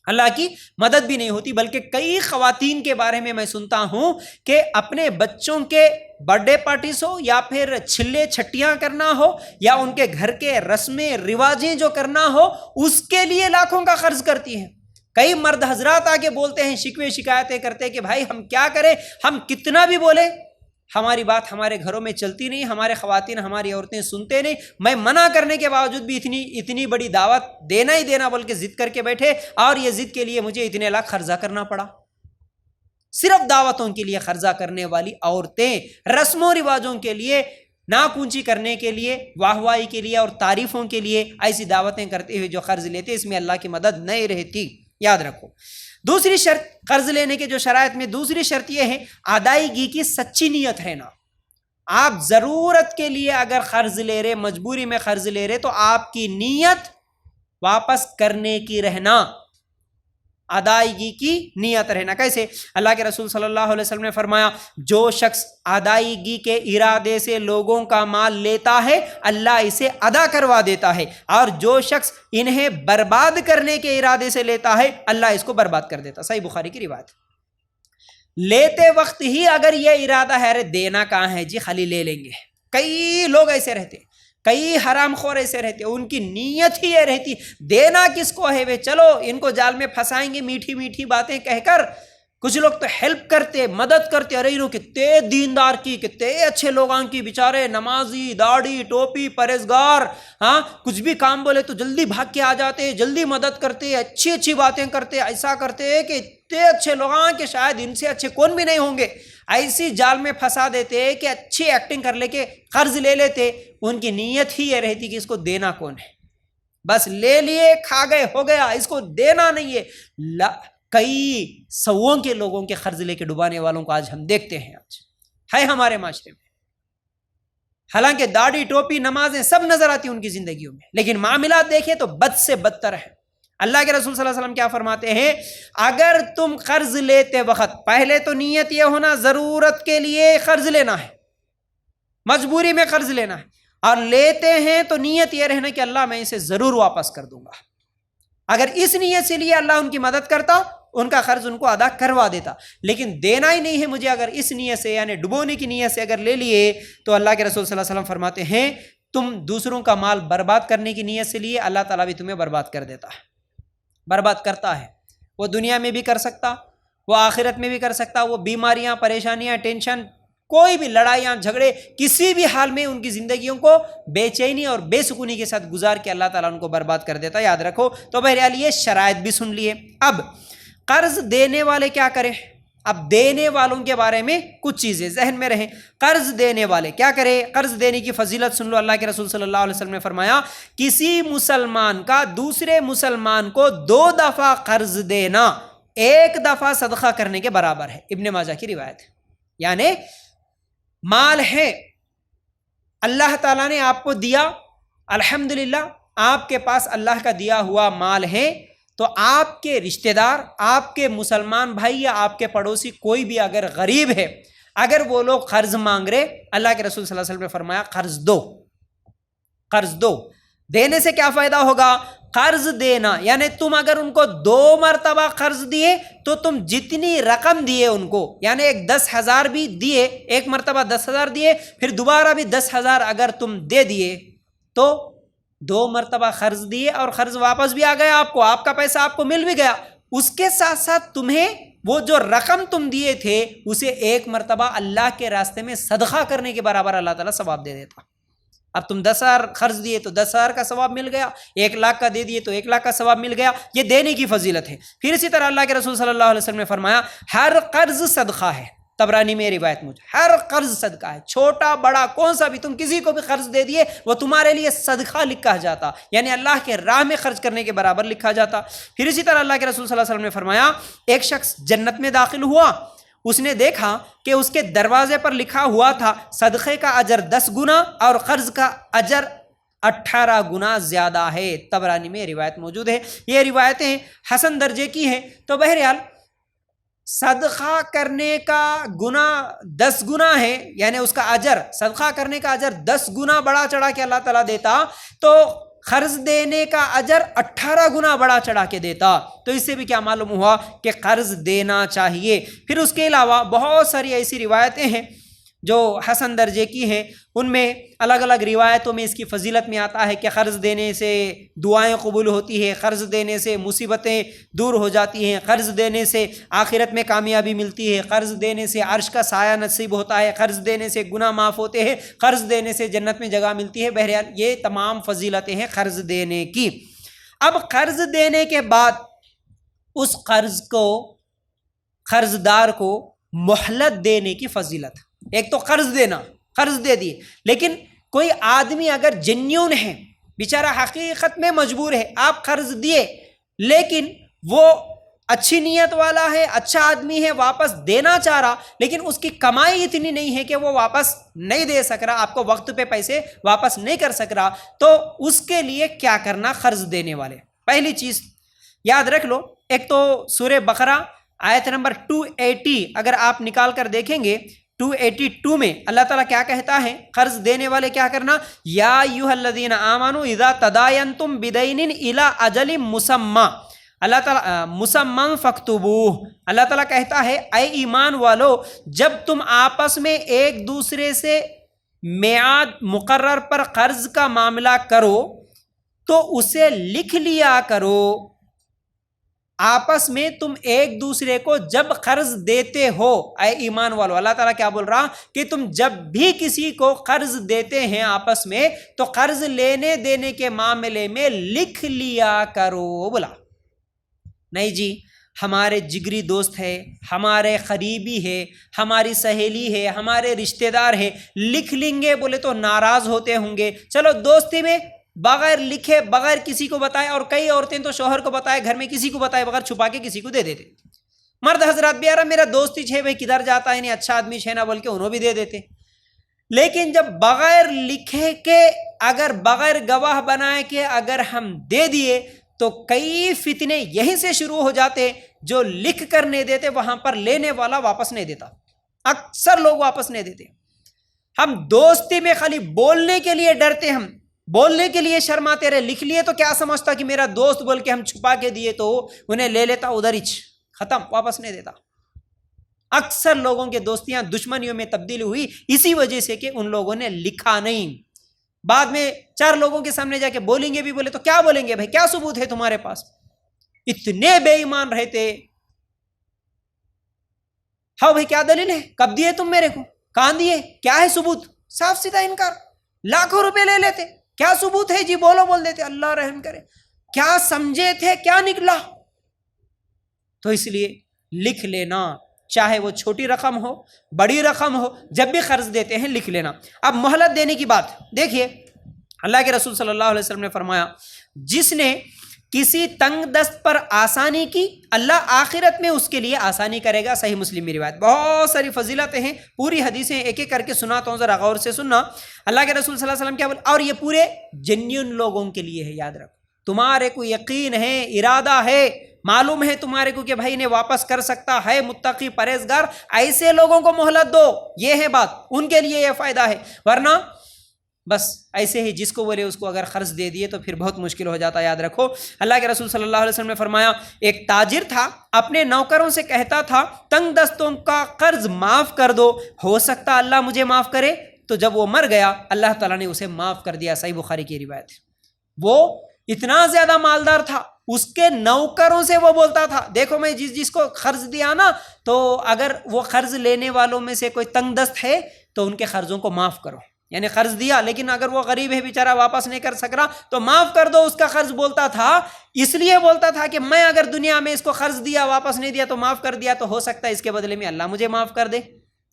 اللہ کی مدد بھی نہیں ہوتی۔ بلکہ کئی خواتین کے بارے میں سنتا ہوں کہ اپنے بچوں کے برتھ ڈے پارٹیز ہو، یا پھر چھلے چھٹیاں کرنا ہو، یا ان کے گھر کے رسمیں رواجیں جو کرنا ہو، اس کے لیے لاکھوں کا قرض کرتی ہیں۔ کئی مرد حضرات آگے بولتے ہیں، شکوے شکایتیں کرتے ہیں کہ بھائی ہم کیا کریں، ہم کتنا بھی بولے ہماری بات ہمارے گھروں میں چلتی نہیں، ہمارے خواتین، ہماری عورتیں سنتے نہیں، میں منع کرنے کے باوجود بھی اتنی بڑی دعوت دینا ہی دینا بول کے ضد کر کے بیٹھے، اور یہ ضد کے لیے مجھے اتنے لاکھ قرضہ کرنا پڑا۔ صرف دعوتوں کے لیے قرضہ کرنے والی عورتیں، رسم و رواجوں کے لیے، ناکونچی کرنے کے لیے، واہوائی کے لیے اور تعریفوں کے لیے ایسی دعوتیں کرتے ہوئے جو قرض لیتے، اس میں اللہ کی مدد نہیں رہتی، یاد رکھو۔ دوسری شرط قرض لینے کے جو شرائط میں دوسری شرط یہ ہے ادائیگی کی سچی نیت رہنا۔ آپ ضرورت کے لیے اگر قرض لے رہے، مجبوری میں قرض لے رہے، تو آپ کی نیت واپس کرنے کی رہنا۔ ادائیگی کی نیت رہنا۔ کیسے؟ اللہ کے رسول صلی اللہ علیہ وسلم نے فرمایا جو شخص ادائیگی کے ارادے سے لوگوں کا مال لیتا ہے اللہ اسے ادا کروا دیتا ہے، اور جو شخص انہیں برباد کرنے کے ارادے سے لیتا ہے اللہ اس کو برباد کر دیتا۔ صحیح بخاری کی روایت۔ لیتے وقت ہی اگر یہ ارادہ ہے ارے دینا کہاں ہے جی خالی لے لیں گے، کئی لوگ ایسے رہتے، کئی حرام خور ایسے رہتے، ان کی نیت ہی یہ رہتی دینا کس کو ہے، وہ چلو ان کو جال میں پھنسائیں گے میٹھی میٹھی باتیں کہہ کر۔ کچھ لوگ تو ہیلپ کرتے، مدد کرتے، ارے انہوں کتنے دیندار کی، کتنے اچھے لوگاں کی، بیچارے نمازی، داڑھی ٹوپی پرہیزگار، ہاں کچھ بھی کام بولے تو جلدی بھاگ کے آ جاتے، جلدی مدد کرتے، اچھی اچھی باتیں کرتے، ایسا کرتے کہ اتنے اچھے لوگاں کہ شاید ان سے اچھے کون بھی نہیں ہوں گے، ایسی جال میں پھنسا دیتے کہ اچھی ایکٹنگ کر لے کے قرض لے لیتے۔ ان کی نیت ہی یہ رہتی کہ اس کو دینا کون ہے، بس لے لیے کھا گئے ہو گیا، اس کو دینا نہیں ہے۔ کئی سووں کے لوگوں کے قرض لے کے ڈبانے والوں کو آج ہم دیکھتے ہیں، آج ہے ہمارے معاشرے میں، حالانکہ داڑھی ٹوپی نمازیں سب نظر آتی ان کی زندگیوں میں، لیکن معاملات دیکھیں تو بد سے بدتر ہے۔ اللہ کے رسول صلی اللہ علیہ وسلم کیا فرماتے ہیں، اگر تم قرض لیتے وقت پہلے تو نیت یہ ہونا ضرورت کے لیے قرض لینا ہے، مجبوری میں قرض لینا ہے، اور لیتے ہیں تو نیت یہ رہنا کہ اللہ میں اسے ضرور واپس کر دوں گا۔ اگر اس نیت سے لیے اللہ ان کی مدد کرتا، ان کا قرض ان کو ادا کروا دیتا، لیکن دینا ہی نہیں ہے مجھے، اگر اس نیت سے یعنی ڈبونے کی نیت سے اگر لے لیے تو اللہ کے رسول صلی اللہ علیہ وسلم فرماتے ہیں تم دوسروں کا مال برباد کرنے کی نیت سے لیے اللہ تعالیٰ بھی تمہیں برباد کر دیتا ہے، برباد کرتا ہے۔ وہ دنیا میں بھی کر سکتا، وہ آخرت میں بھی کر سکتا، وہ بیماریاں پریشانیاں ٹینشن کوئی بھی لڑائیاں جھگڑے کسی بھی حال میں ان کی زندگیوں کو بے چینی اور بے سکونی کے ساتھ گزار کے اللہ تعالیٰ ان کو برباد کر دیتا، یاد رکھو۔ تو بہرحال یہ شرائط بھی سن لیے۔ اب قرض دینے والے کیا کریں، اب دینے والوں کے بارے میں کچھ چیزیں ذہن میں رہیں۔ قرض دینے والے کیا کرے، قرض دینے کی فضیلت سن لو۔ اللہ کے رسول صلی اللہ علیہ وسلم نے فرمایا کسی مسلمان کا دوسرے مسلمان کو 2 دفعہ قرض دینا 1 دفعہ صدقہ کرنے کے برابر ہے، ابن ماجہ کی روایت ہے۔ یعنی مال ہے، اللہ تعالیٰ نے آپ کو دیا، الحمدللہ آپ کے پاس اللہ کا دیا ہوا مال ہے، تو آپ کے رشتہ دار، آپ کے مسلمان بھائی یا آپ کے پڑوسی کوئی بھی اگر غریب ہے، اگر وہ لوگ قرض مانگ رہے، اللہ کے رسول صلی اللہ علیہ وسلم نے فرمایا قرض دو، قرض دو۔ دینے سے کیا فائدہ ہوگا، قرض دینا یعنی تم اگر ان کو 2 مرتبہ قرض دیے تو تم جتنی رقم دیے ان کو، یعنی ایک 10,000 بھی دیے، ایک مرتبہ 10,000 دیے، پھر دوبارہ بھی 10,000 اگر تم دے دیے تو 2 مرتبہ قرض دیے اور قرض واپس بھی آ گیا آپ کو، آپ کا پیسہ آپ کو مل بھی گیا، اس کے ساتھ ساتھ تمہیں وہ جو رقم تم دیے تھے اسے 1 مرتبہ اللہ کے راستے میں صدقہ کرنے کے برابر اللہ تعالیٰ ثواب دے دیتا۔ اب تم 10,000 قرض دیے تو 10,000 کا ثواب مل گیا، 1 لاکھ کا دے دیے تو 1 لاکھ کا ثواب مل گیا، یہ دینے کی فضیلت ہے۔ پھر اسی طرح اللہ کے رسول صلی اللہ علیہ وسلم نے فرمایا ہر قرض صدقہ ہے، طبرانی میں روایت مجھے، ہر قرض صدقہ ہے، چھوٹا بڑا کون سا بھی، تم کسی کو بھی قرض دے دیے وہ تمہارے لیے صدقہ لکھا جاتا، یعنی اللہ کے راہ میں خرچ کرنے کے برابر لکھا جاتا۔ پھر اسی طرح اللہ کے رسول صلی اللہ علیہ وسلم نے فرمایا ایک شخص جنت میں داخل ہوا، اس نے دیکھا کہ اس کے دروازے پر لکھا ہوا تھا صدقے کا اجر 10 گنا اور قرض کا اجر 18 گنا زیادہ ہے، طبرانی میں روایت موجود ہے۔ یہ روایتیں حسن درجے کی ہیں۔ تو بہرحال صدقہ کرنے کا گنا 10 گنا ہے، یعنی اس کا اجر، صدقہ کرنے کا اجر 10 گنا بڑا چڑھا کے اللہ تعالیٰ دیتا، تو قرض دینے کا اجر 18 گنا بڑا چڑھا کے دیتا۔ تو اس سے بھی کیا معلوم ہوا کہ قرض دینا چاہیے۔ پھر اس کے علاوہ بہت ساری ایسی روایتیں ہیں جو حسن درجے کی ہیں، ان میں الگ الگ روایتوں میں اس کی فضیلت میں آتا ہے کہ قرض دینے سے دعائیں قبول ہوتی ہے، قرض دینے سے مصیبتیں دور ہو جاتی ہیں، قرض دینے سے آخرت میں کامیابی ملتی ہے، قرض دینے سے عرش کا سایہ نصیب ہوتا ہے، قرض دینے سے گناہ معاف ہوتے ہیں، قرض دینے سے جنت میں جگہ ملتی ہے۔ بہرحال یہ تمام فضیلتیں ہیں قرض دینے کی۔ اب قرض دینے کے بعد اس قرض کو، قرض دار کو مہلت دینے کی فضیلت۔ ایک تو قرض دینا، قرض دے دیے، لیکن کوئی آدمی اگر جنیون ہے، بیچارہ حقیقت میں مجبور ہے، آپ قرض دیے لیکن وہ اچھی نیت والا ہے، اچھا آدمی ہے، واپس دینا چاہ رہا، لیکن اس کی کمائی اتنی نہیں ہے کہ وہ واپس نہیں دے سک رہا، آپ کو وقت پہ پیسے واپس نہیں کر سک رہا، تو اس کے لیے کیا کرنا؟ قرض دینے والے پہلی چیز یاد رکھ لو ایک تو سورہ بقرہ آیت نمبر 280 اگر آپ نکال کر دیکھیں گے 282 میں اللہ تعالیٰ کیا کہتا ہے؟ قرض دینے والے کیا کرنا؟ یا ایھا الذین آمنوا اذا تداینتم بدین الی اجل مسمی، اللہ تعالیٰ مسمى فاکتبوہ، اللہ تعالیٰ کہتا ہے اے ایمان والو جب تم آپس میں ایک دوسرے سے میعاد مقرر پر قرض کا معاملہ کرو تو اسے لکھ لیا کرو۔ آپس میں تم ایک دوسرے کو جب قرض دیتے ہو، اے ایمان والو، اللہ تعالیٰ کیا بول رہا کہ تم جب بھی کسی کو قرض دیتے ہیں آپس میں تو قرض لینے دینے کے معاملے میں لکھ لیا کرو۔ بولا نہیں جی ہمارے جگری دوست ہے، ہمارے قریبی ہے، ہماری سہیلی ہے، ہمارے رشتہ دار ہے، لکھ لیں گے بولے تو ناراض ہوتے ہوں گے، چلو دوستی میں بغیر لکھے بغیر کسی کو بتائے، اور کئی عورتیں تو شوہر کو بتائے گھر میں کسی کو بتائے بغیر چھپا کے کسی کو دے دیتے۔ مرد حضرات بھی یار میرا دوست ہی ہے بھائی کدھر جاتا ہے نہیں اچھا آدمی ہے نا بول کے انہوں بھی دے دیتے۔ لیکن جب بغیر لکھے کے اگر بغیر گواہ بنائے کے اگر ہم دے دیے تو کئی فتنے یہیں سے شروع ہو جاتے، جو لکھ کر نہیں دیتے وہاں پر لینے والا واپس نہیں دیتا، اکثر لوگ واپس نہیں دیتے۔ ہم دوستی میں خالی بولنے کے لیے ڈرتے، ہم بولنے کے لیے شرماتے رہے، لکھ لیے تو کیا سمجھتا کہ میرا دوست بول کے ہم چھپا کے دیے تو انہیں لے لیتا ادھر ہی ختم، واپس نہیں دیتا۔ اکثر لوگوں کے دوستیاں دشمنیوں میں تبدیل ہوئی اسی وجہ سے کہ ان لوگوں نے لکھا نہیں۔ بعد میں چار لوگوں کے سامنے جا کے بولیں گے بھی بولے تو کیا بولیں گے بھائی، کیا ثبوت ہے تمہارے پاس؟ اتنے بے ایمان رہتے۔ ہاں بھائی کیا دلیل ہے؟ کب دیے تم میرے کو؟ کہاں دیے؟ کیا ہے ثبوت؟ صاف سیدھا انکار، لاکھوں روپے لے لیتے، کیا ثبوت ہے جی بولو بول دیتے، اللہ رحم کرے، کیا سمجھے تھے کیا نکلا؟ تو اس لیے لکھ لینا، چاہے وہ چھوٹی رقم ہو بڑی رقم ہو، جب بھی قرض دیتے ہیں لکھ لینا۔ اب مہلت دینے کی بات دیکھیے، اللہ کے رسول صلی اللہ علیہ وسلم نے فرمایا جس نے کسی تنگ دست پر آسانی کی اللہ آخرت میں اس کے لیے آسانی کرے گا۔ صحیح مسلم میں روایت، بہت ساری فضیلتیں ہیں، پوری حدیثیں ایک ایک کر کے سناتا ہوں، ذرا غور سے سننا۔ اللہ کے رسول صلی اللہ علیہ وسلم کیا بولے، اور یہ پورے جینیون لوگوں کے لیے ہے، یاد رکھو، تمہارے کو یقین ہے، ارادہ ہے، معلوم ہے تمہارے کو کہ بھائی نے واپس کر سکتا ہے، متقی پرہیزگار، ایسے لوگوں کو مہلت دو، یہ ہے بات، ان کے لیے یہ فائدہ ہے۔ ورنہ بس ایسے ہی جس کو بولے اس کو اگر قرض دے دیے تو پھر بہت مشکل ہو جاتا ہے، یاد رکھو۔ اللہ کے رسول صلی اللہ علیہ وسلم نے فرمایا ایک تاجر تھا، اپنے نوکروں سے کہتا تھا تنگ دستوں کا قرض معاف کر دو، ہو سکتا اللہ مجھے معاف کرے۔ تو جب وہ مر گیا اللہ تعالیٰ نے اسے معاف کر دیا، صحیح بخاری کی روایت ہے۔ وہ اتنا زیادہ مالدار تھا، اس کے نوکروں سے وہ بولتا تھا دیکھو میں جس کو قرض دیا نا، تو اگر وہ قرض لینے والوں میں سے کوئی تنگ دست ہے تو ان کے قرضوں کو معاف کرو، یعنی قرض دیا لیکن اگر وہ غریب ہے بیچارہ واپس نہیں کر سک رہا تو معاف کر دو اس کا قرض۔ بولتا تھا اس لیے بولتا تھا کہ میں اگر دنیا میں اس کو قرض دیا واپس نہیں دیا تو معاف کر دیا، تو ہو سکتا ہے اس کے بدلے میں اللہ مجھے معاف کر دے،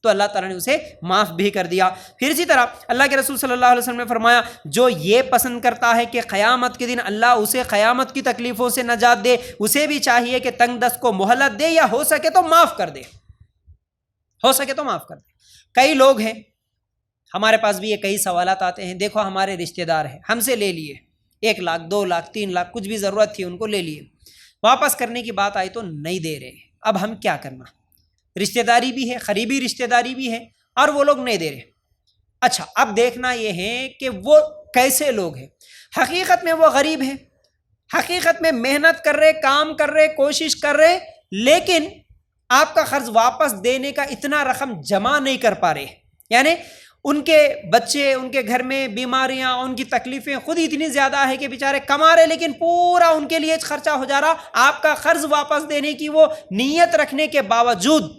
تو اللہ تعالیٰ نے اسے معاف بھی کر دیا۔ پھر اسی طرح اللہ کے رسول صلی اللہ علیہ وسلم نے فرمایا جو یہ پسند کرتا ہے کہ قیامت کے دن اللہ اسے قیامت کی تکلیفوں سے نجات دے، اسے بھی چاہیے کہ تنگ دست کو مہلت دے، یا ہو سکے تو معاف کر دے، ہو سکے تو معاف کر دے۔ کئی لوگ ہیں ہمارے پاس بھی یہ کئی سوالات آتے ہیں، دیکھو ہمارے رشتہ دار ہیں، ہم سے لے لیے 1 لاکھ 2 لاکھ 3 لاکھ کچھ بھی ضرورت تھی ان کو لے لیے، واپس کرنے کی بات آئی تو نہیں دے رہے، اب ہم کیا کرنا؟ رشتہ داری بھی ہے، قریبی رشتہ داری بھی ہے، اور وہ لوگ نہیں دے رہے۔ اچھا اب دیکھنا یہ ہے کہ وہ کیسے لوگ ہیں۔ حقیقت میں وہ غریب ہیں، حقیقت میں محنت کر رہے، کام کر رہے، کوشش کر رہے، لیکن آپ کا قرض واپس دینے کا اتنا رقم جمع نہیں کر پا رہے، یعنی ان کے بچے، ان کے گھر میں بیماریاں، ان کی تکلیفیں خود اتنی زیادہ ہے کہ بیچارے کما رہے لیکن پورا ان کے لیے خرچہ ہو جا رہا، آپ کا قرض واپس دینے کی وہ نیت رکھنے کے باوجود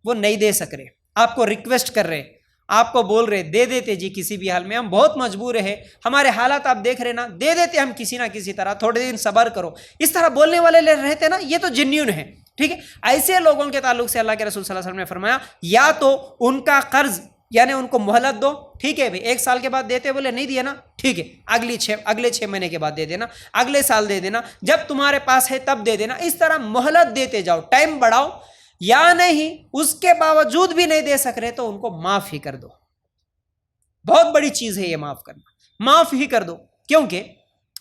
وہ نہیں دے سک رہے، آپ کو ریکویسٹ کر رہے، آپ کو بول رہے دے دیتے جی کسی بھی حال میں، ہم بہت مجبور ہیں، ہمارے حالات آپ دیکھ رہے نا، دے دیتے ہم کسی نہ کسی طرح، تھوڑے دن صبر کرو، اس طرح بولنے والے رہتے نا، یہ تو جنیون ہے، ٹھیک ہے۔ ایسے لوگوں کے تعلق سے اللہ کے رسول صلی اللہ علیہ وسلم نے فرمایا یا تو ان کا قرض یعنی ان کو مہلت دو، ٹھیک ہے بھائی 1 سال کے بعد دیتے، بولے نہیں دیا نا، ٹھیک ہے اگلے 6 مہینے کے بعد دے دینا، اگلے سال دے دینا، جب تمہارے پاس ہے تب دے دینا، اس طرح مہلت دیتے جاؤ، ٹائم بڑھاؤ، یا نہیں اس کے باوجود بھی نہیں دے سک رہے تو ان کو معاف ہی کر دو۔ بہت بڑی چیز ہے یہ معاف کرنا، معاف ہی کر دو، کیونکہ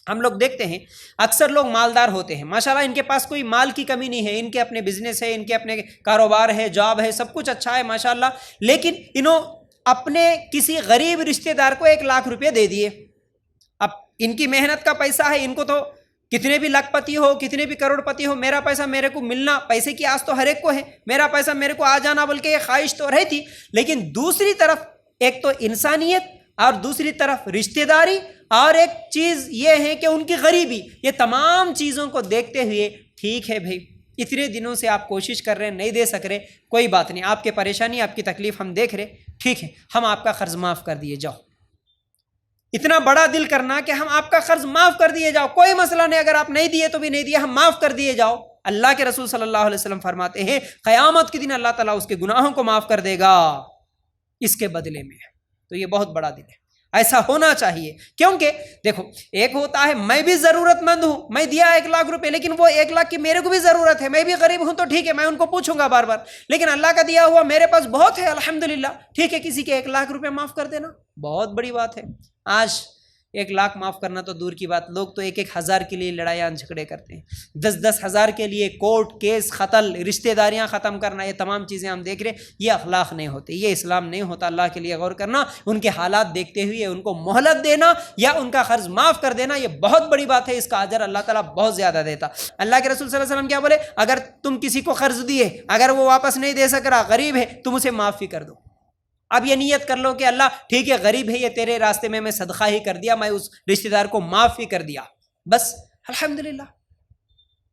ہم لوگ دیکھتے ہیں اکثر لوگ مالدار ہوتے ہیں، ماشاءاللہ ان کے پاس کوئی مال کی کمی نہیں ہے، ان کے اپنے بزنس ہے، ان کے اپنے کاروبار ہے، جاب ہے، سب کچھ اچھا ہے ماشاءاللہ، لیکن انہوں اپنے کسی غریب رشتہ دار کو 1,00,000 روپے دے دیے۔ اب ان کی محنت کا پیسہ ہے، ان کو تو کتنے بھی لاکھ پتی ہو، کتنے بھی کروڑ پتی ہو، میرا پیسہ میرے کو ملنا، پیسے کی آس تو ہر ایک کو ہے، میرا پیسہ میرے کو آ جانا بلکہ یہ خواہش تو رہتی، لیکن دوسری طرف ایک تو انسانیت اور دوسری طرف رشتہ داری اور ایک چیز یہ ہے کہ ان کی غریبی، یہ تمام چیزوں کو دیکھتے ہوئے ٹھیک ہے بھائی اتنے دنوں سے آپ کوشش کر رہے ہیں، نہیں دے سک رہے، کوئی بات نہیں، آپ کی پریشانی آپ کی تکلیف ہم دیکھ رہے، ٹھیک ہے ہم آپ کا قرض معاف کر دیے جاؤ۔ اتنا بڑا دل کرنا کہ ہم آپ کا قرض معاف کر دیے جاؤ، کوئی مسئلہ نہیں، اگر آپ نہیں دیے تو بھی نہیں دیے، ہم معاف کر دیے جاؤ۔ اللہ کے رسول صلی اللہ علیہ وسلم فرماتے ہیں قیامت کے دن اللہ تعالیٰ اس کے گناہوں کو معاف کر دے گا اس کے بدلے میں، تو یہ بہت بڑا دل ہے، ایسا ہونا چاہیے۔ کیونکہ دیکھو ایک ہوتا ہے میں بھی ضرورت مند ہوں، میں دیا 1,00,000 روپے، لیکن وہ 1,00,000 کی میرے کو بھی ضرورت ہے، میں بھی غریب ہوں تو ٹھیک ہے میں ان کو پوچھوں گا بار بار، لیکن اللہ کا دیا ہوا میرے پاس بہت ہے الحمدللہ، ٹھیک ہے کسی کے 1,00,000 روپے معاف کر دینا بہت بڑی بات ہے۔ آج 1,00,000 معاف کرنا تو دور کی بات، لوگ تو 1,000 1,000 کے لیے لڑائیاں جھگڑے کرتے ہیں، 10,000 10,000 کے لیے کورٹ کیس قتل، رشتہ داریاں ختم کرنا، یہ تمام چیزیں ہم دیکھ رہے، یہ اخلاق نہیں ہوتے، یہ اسلام نہیں ہوتا۔ اللہ کے لیے غور کرنا، ان کے حالات دیکھتے ہوئے ان کو مہلت دینا یا ان کا قرض معاف کر دینا، یہ بہت بڑی بات ہے، اس کا اجر اللہ تعالیٰ بہت زیادہ دیتا۔ اللہ کے رسول صلی اللہ علیہ وسلم کیا بولے، اگر تم کسی کو قرض دیے، اگر وہ واپس نہیں دے سک رہا، غریب ہے، تم اسے معافی کر دو۔ اب یہ نیت کر لو کہ اللہ ٹھیک ہے غریب ہے، یہ تیرے راستے میں صدقہ ہی کر دیا، میں اس رشتہ دار کو معاف ہی کر دیا، بس الحمدللہ۔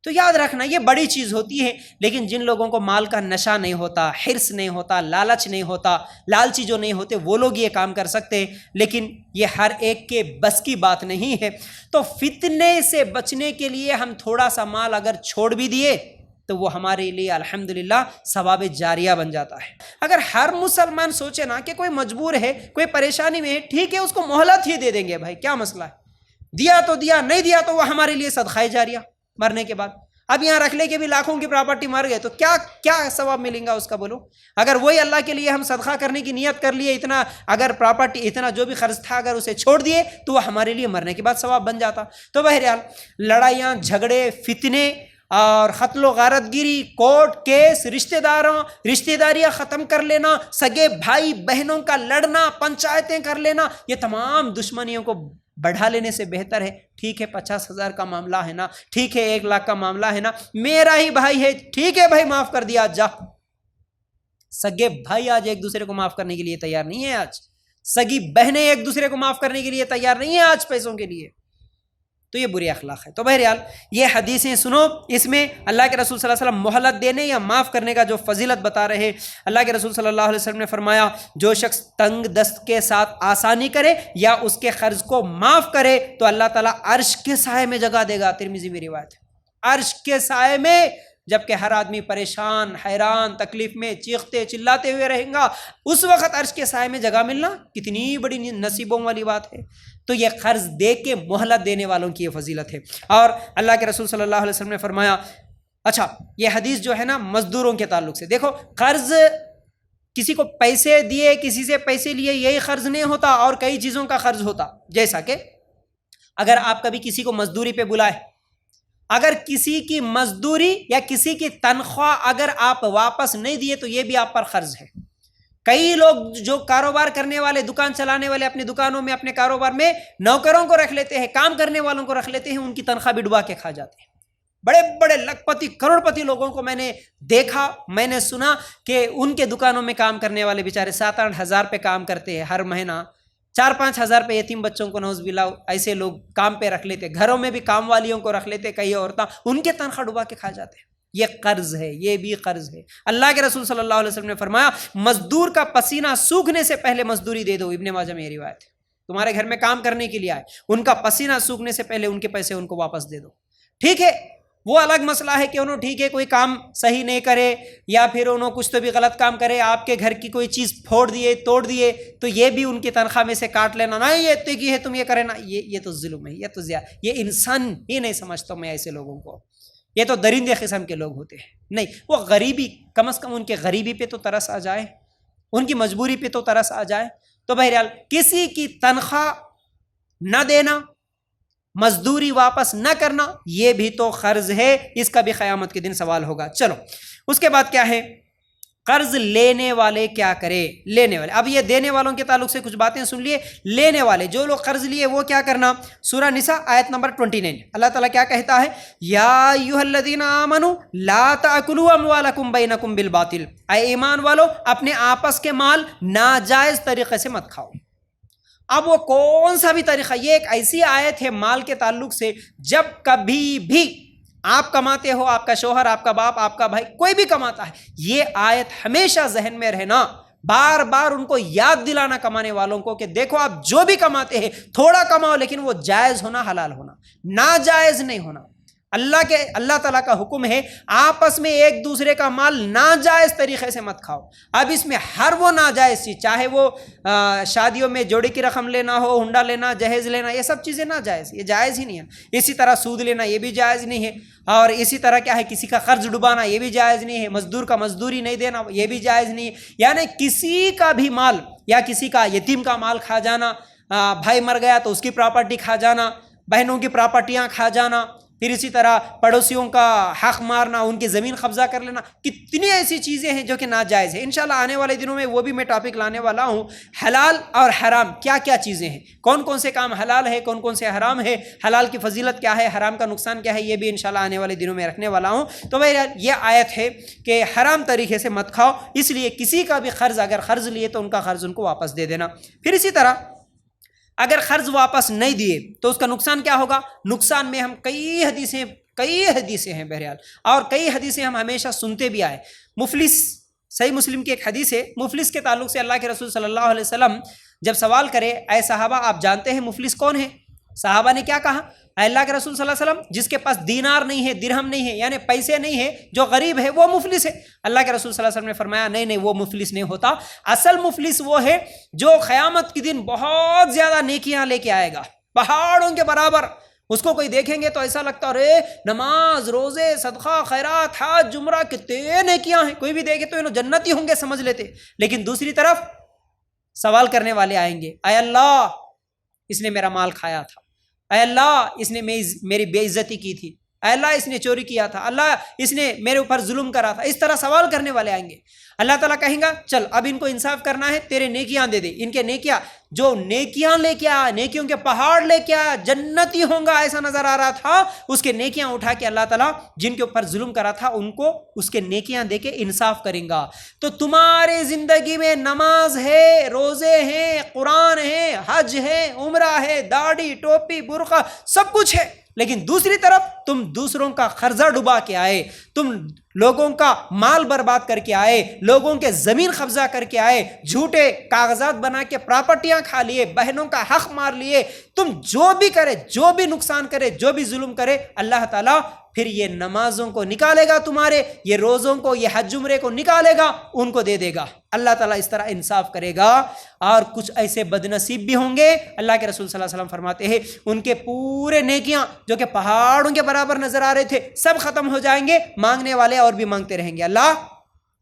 تو یاد رکھنا یہ بڑی چیز ہوتی ہے، لیکن جن لوگوں کو مال کا نشہ نہیں ہوتا، حرص نہیں ہوتا، لالچ نہیں ہوتا، لالچی جو نہیں ہوتے، وہ لوگ یہ کام کر سکتے ہیں، لیکن یہ ہر ایک کے بس کی بات نہیں ہے۔ تو فتنے سے بچنے کے لیے ہم تھوڑا سا مال اگر چھوڑ بھی دیے تو وہ ہمارے لیے الحمدللہ ثواب جاریہ بن جاتا ہے۔ اگر ہر مسلمان سوچے نا کہ کوئی مجبور ہے، کوئی پریشانی میں ہے، ٹھیک ہے اس کو مہلت ہی دے دیں گے بھائی، کیا مسئلہ ہے، دیا تو دیا، نہیں دیا تو وہ ہمارے لیے صدقہ جاریہ مرنے کے بعد۔ اب یہاں رکھ لے کے بھی لاکھوں کی پراپرٹی مر گئے تو کیا ثواب ملیں گا اس کا بولو؟ اگر وہی اللہ کے لیے ہم صدقہ کرنے کی نیت کر لیے، اتنا اگر پراپرٹی اتنا جو بھی خرچ تھا اگر اسے چھوڑ دیے تو وہ ہمارے لیے مرنے کے بعد ثواب بن جاتا۔ تو بہرحال لڑائیاں جھگڑے فتنے اور قتل و غارت گیری، کورٹ کیس، رشتہ داریاں ختم کر لینا، سگے بھائی بہنوں کا لڑنا، پنچایتیں کر لینا، یہ تمام دشمنیوں کو بڑھا لینے سے بہتر ہے ٹھیک ہے 50,000 کا معاملہ ہے نا، ٹھیک ہے 1,00,000 کا معاملہ ہے نا، میرا ہی بھائی ہے، ٹھیک ہے بھائی معاف کر دیا جا۔ سگے بھائی آج ایک دوسرے کو معاف کرنے کے لیے تیار نہیں ہے، آج سگی بہنیں ایک دوسرے کو معاف کرنے کے لیے تیار نہیں ہے آج پیسوں کے لیے، تو یہ بری اخلاق ہے۔ تو بہرحال یہ حدیثیں سنو، اس میں اللہ کے رسول صلی اللہ علیہ وسلم مہلت دینے یا معاف کرنے کا جو فضیلت بتا رہے۔ اللہ کے رسول صلی اللہ علیہ وسلم نے فرمایا جو شخص تنگ دست کے ساتھ آسانی کرے یا اس کے قرض کو معاف کرے تو اللہ تعالیٰ عرش کے سائے میں جگہ دے گا، ترمذی میں روایت ہے، عرش کے سائے میں، جبکہ ہر آدمی پریشان حیران تکلیف میں چیختے چلاتے ہوئے رہیں گا، اس وقت عرش کے سائے میں جگہ ملنا کتنی بڑی نصیبوں والی بات ہے۔ تو یہ قرض دے کے مہلت دینے والوں کی یہ فضیلت ہے۔ اور اللہ کے رسول صلی اللہ علیہ وسلم نے فرمایا، اچھا یہ حدیث جو ہے نا مزدوروں کے تعلق سے، دیکھو قرض کسی کو پیسے دیے، کسی سے پیسے لیے، یہی قرض نہیں ہوتا، اور کئی چیزوں کا قرض ہوتا، جیسا کہ اگر آپ کبھی کسی کو مزدوری پہ بلائے، اگر کسی کی مزدوری یا کسی کی تنخواہ اگر آپ واپس نہیں دیے تو یہ بھی آپ پر قرض ہے۔ کئی لوگ جو کاروبار کرنے والے، دکان چلانے والے، اپنی دکانوں میں اپنے کاروبار میں نوکروں کو رکھ لیتے ہیں، کام کرنے والوں کو رکھ لیتے ہیں، ان کی تنخواہ بھی ڈبا کے کھا جاتے ہیں۔ بڑے بڑے لاکھ پتی کروڑ پتی لوگوں کو میں نے دیکھا، میں نے سنا کہ ان کے دکانوں میں کام کرنے والے بیچارے 7-8 ہزار پہ کام کرتے ہیں ہر مہینہ، 4-5 ہزار پہ یتیم بچوں کو نعوذ باللہ ایسے لوگ کام پہ رکھ لیتے، گھروں میں بھی کام والیوں کو رکھ لیتے، کئی عورتیں ان کے تنخواہ ڈبا کے کھا جاتے ہیں۔ یہ قرض ہے، یہ بھی قرض ہے۔ اللہ کے رسول صلی اللہ علیہ وسلم نے فرمایا مزدور کا پسینہ سوکھنے سے پہلے مزدوری دے دو، ابن ماجہ میں یہ روایت ہے۔ تمہارے گھر میں کام کرنے کے لیے آئے، ان کا پسینہ سوکھنے سے پہلے ان کے پیسے ان کو واپس دے دو، ٹھیک ہے۔ وہ الگ مسئلہ ہے کہ انہوں ٹھیک ہے کوئی کام صحیح نہیں کرے یا پھر انہوں کچھ تو بھی غلط کام کرے، آپ کے گھر کی کوئی چیز پھوڑ دیے توڑ دیے تو یہ بھی ان کی تنخواہ میں سے کاٹ لینا، نہیں یہ اتنے کی ہے تم یہ کرے نا، یہ تو ظلم ہے، یہ تو زیادہ، یہ انسان ہی نہیں سمجھتا میں ایسے لوگوں کو، یہ تو درندے قسم کے لوگ ہوتے ہیں۔ نہیں، وہ غریبی کم از کم ان کے غریبی پہ تو ترس آ جائے، ان کی مجبوری پہ تو ترس آ جائے۔ تو بہرحال کسی کی تنخواہ نہ دینا، مزدوری واپس نہ کرنا یہ بھی تو قرض ہے، اس کا بھی قیامت کے دن سوال ہوگا۔ چلو اس کے بعد کیا ہے، قرض لینے والے کیا کرے، لینے والے، اب یہ دینے والوں کے تعلق سے کچھ باتیں سن لیے، لینے والے جو لوگ قرض لیے وہ کیا کرنا۔ سورہ نساء آیت نمبر 29 اللہ تعالیٰ کیا کہتا ہے، یا ایھا الذین آمنوا لا تأکلوا اموالکم بینکم بالباطل، اے ایمان والو اپنے آپس کے مال ناجائز طریقے سے مت کھاؤ۔ اب وہ کون سا بھی طریقہ، یہ ایک ایسی آیت ہے مال کے تعلق سے، جب کبھی بھی آپ کماتے ہو، آپ کا شوہر، آپ کا باپ، آپ کا بھائی، کوئی بھی کماتا ہے، یہ آیت ہمیشہ ذہن میں رہنا، بار بار ان کو یاد دلانا کمانے والوں کو کہ دیکھو آپ جو بھی کماتے ہیں تھوڑا کماؤ، لیکن وہ جائز ہونا، حلال ہونا، ناجائز نہیں ہونا۔ اللہ تعالیٰ کا حکم ہے آپس میں ایک دوسرے کا مال ناجائز طریقے سے مت کھاؤ۔ اب اس میں ہر وہ ناجائز چیز، چاہے وہ شادیوں میں جوڑے کی رقم لینا ہو، ہنڈا لینا، جہیز لینا، یہ سب چیزیں ناجائز، یہ جائز ہی نہیں ہے۔ اسی طرح سود لینا یہ بھی جائز نہیں ہے، اور اسی طرح کیا ہے، کسی کا قرض ڈبانا یہ بھی جائز نہیں ہے، مزدور کا مزدوری نہیں دینا یہ بھی جائز نہیں ہے، یعنی کسی کا بھی مال یا کسی کا یتیم کا مال کھا جانا، بھائی مر گیا تو اس کی پراپرٹی کھا جانا، بہنوں کی پراپرٹیاں کھا جانا، پھر اسی طرح پڑوسیوں کا حق مارنا، ان کی زمین قبضہ کر لینا، کتنی ایسی چیزیں ہیں جو کہ ناجائز ہیں۔ انشاءاللہ آنے والے دنوں میں وہ بھی میں ٹاپک لانے والا ہوں، حلال اور حرام کیا کیا چیزیں ہیں، کون کون سے کام حلال ہے، کون کون سے حرام ہے، حلال کی فضیلت کیا ہے، حرام کا نقصان کیا ہے، یہ بھی انشاءاللہ آنے والے دنوں میں رکھنے والا ہوں۔ تو بھائی یہ آیت ہے کہ حرام طریقے سے مت کھاؤ، اس لیے کسی کا بھی قرض اگر قرض لیے تو ان کا قرض ان کو واپس دے دینا۔ پھر اسی طرح اگر قرض واپس نہیں دیے تو اس کا نقصان کیا ہوگا، نقصان میں ہم کئی حدیثیں ہیں بہرحال، اور کئی حدیثیں ہم ہمیشہ سنتے بھی آئے۔ مفلس، صحیح مسلم کی ایک حدیث ہے، مفلس کے تعلق سے اللہ کے رسول صلی اللہ علیہ وسلم جب سوال کرے، اے صحابہ آپ جانتے ہیں مفلس کون ہے؟ صحابہ نے کیا کہا، اے اللہ کے رسول صلی اللہ علیہ وسلم جس کے پاس دینار نہیں ہے، درہم نہیں ہے، یعنی پیسے نہیں ہے، جو غریب ہے وہ مفلس ہے۔ اللہ کے رسول صلی اللہ علیہ وسلم نے فرمایا نہیں وہ مفلس نہیں ہوتا، اصل مفلس وہ ہے جو قیامت کے دن بہت زیادہ نیکیاں لے کے آئے گا، پہاڑوں کے برابر۔ اس کو کوئی دیکھیں گے تو ایسا لگتا ارے نماز، روزے، صدقہ، خیرات، حج، عمرہ، کتنے نیکیاں ہیں، کوئی بھی دیکھے تو انہوں جنتی ہوں گے سمجھ لیتے۔ لیکن دوسری طرف سوال کرنے والے آئیں گے، اے اللہ اس نے میرا مال کھایا تھا، اے اللہ اس نے میری بے عزتی کی تھی، اے اللہ اس نے چوری کیا تھا، اللہ اس نے میرے اوپر ظلم کرا تھا، اس طرح سوال کرنے والے آئیں گے۔ اللہ تعالیٰ کہیں گا چل اب ان کو انصاف کرنا ہے، تیرے نیکیاں دے دے، ان کے نیکیاں، جو نیکیاں لے کے آیا، نیکیوں کے پہاڑ لے کے آیا، جنتی ہوں گا ایسا نظر آ رہا تھا، اس کے نیکیاں اٹھا کے اللہ تعالیٰ جن کے اوپر ظلم کرا تھا ان کو اس کے نیکیاں دے کے انصاف کریں گا۔ تو تمہارے زندگی میں نماز ہے، روزے ہیں، قرآن ہے، حج ہے، عمرہ ہے، داڑھی، ٹوپی، برقع، سب کچھ ہے، لیکن دوسری طرف تم دوسروں کا قرضہ ڈبا کے آئے، تم لوگوں کا مال برباد کر کے آئے، لوگوں کے زمین قبضہ کر کے آئے، جھوٹے کاغذات بنا کے پراپرٹیاں کھا لیے، بہنوں کا حق مار لیے، تم جو بھی کرے، جو بھی نقصان کرے، جو بھی ظلم کرے، اللہ تعالیٰ پھر یہ نمازوں کو نکالے گا، تمہارے یہ روزوں کو، یہ حج عمرے کو نکالے گا، ان کو دے دے گا۔ اللہ تعالیٰ اس طرح انصاف کرے گا۔ اور کچھ ایسے بد نصیب بھی ہوں گے، اللہ کے رسول صلی اللہ علیہ وسلم فرماتے ہیں ان کے پورے نیکیاں جو کہ پہاڑوں کے برابر نظر آ رہے تھے سب ختم ہو جائیں گے، مانگنے والے اور بھی مانگتے رہیں گے، اللہ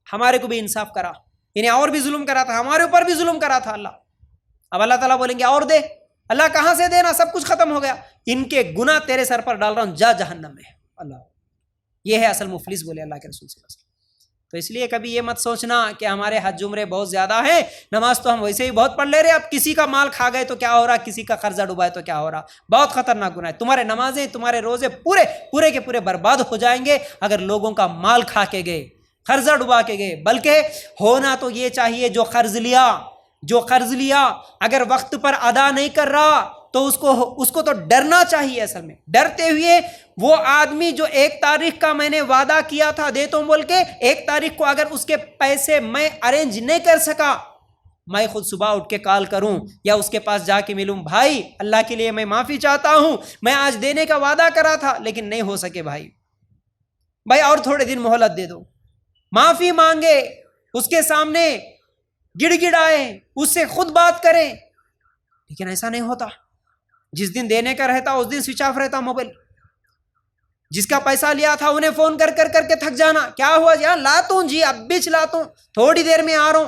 ہمارے کو بھی انصاف کرا، انہیں اور بھی ظلم کرا تھا، ہمارے اوپر بھی ظلم کرا تھا اللہ۔ اب اللہ تعالیٰ بولیں گے اور دے، اللہ کہاں سے دینا، سب کچھ ختم ہو گیا، ان کے گناہ تیرے سر پر ڈال رہا ہوں، جا جہنم میں۔ اللہ، یہ ہے اصل مفلس، بولے اللہ کے رسول صلی اللہ علیہ وسلم۔ تو اس لیے کبھی یہ مت سوچنا کہ ہمارے حج عمرے بہت زیادہ ہیں، نماز تو ہم ویسے ہی بہت پڑھ لے رہے، اب کسی کا مال کھا گئے تو کیا ہو رہا، کسی کا قرضہ ڈبائے تو کیا ہو رہا، بہت خطرناک گناہ ہے۔ تمہارے نمازیں، تمہارے روزے پورے کے پورے برباد ہو جائیں گے اگر لوگوں کا مال کھا کے گئے، قرضہ ڈبا کے گئے۔ بلکہ ہونا تو یہ چاہیے جو قرض لیا اگر وقت پر ادا نہیں کر رہا تو اس کو تو ڈرنا چاہیے، اصل میں ڈرتے ہوئے وہ آدمی جو 1 تاریخ کا میں نے وعدہ کیا تھا دے تو بول کے 1 تاریخ کو اگر اس کے پیسے میں ارینج نہیں کر سکا، میں خود صبح اٹھ کے کال کروں یا اس کے پاس جا کے ملوں، بھائی اللہ کے لیے میں معافی چاہتا ہوں، میں آج دینے کا وعدہ کرا تھا لیکن نہیں ہو سکے، بھائی اور تھوڑے دن مہلت دے دو، معافی مانگے، اس کے سامنے گڑ گڑائے، اس سے خود بات کریں، لیکن ایسا نہیں ہوتا۔ جس دن دینے کا رہتا اس دن سوئچ آف رہتا موبائل، جس کا پیسہ لیا تھا انہیں فون کر کے تھک جانا، کیا ہوا یار، لاتا ہوں جی، اب بھی چلاتا ہوں، تھوڑی دیر میں آ رہا ہوں،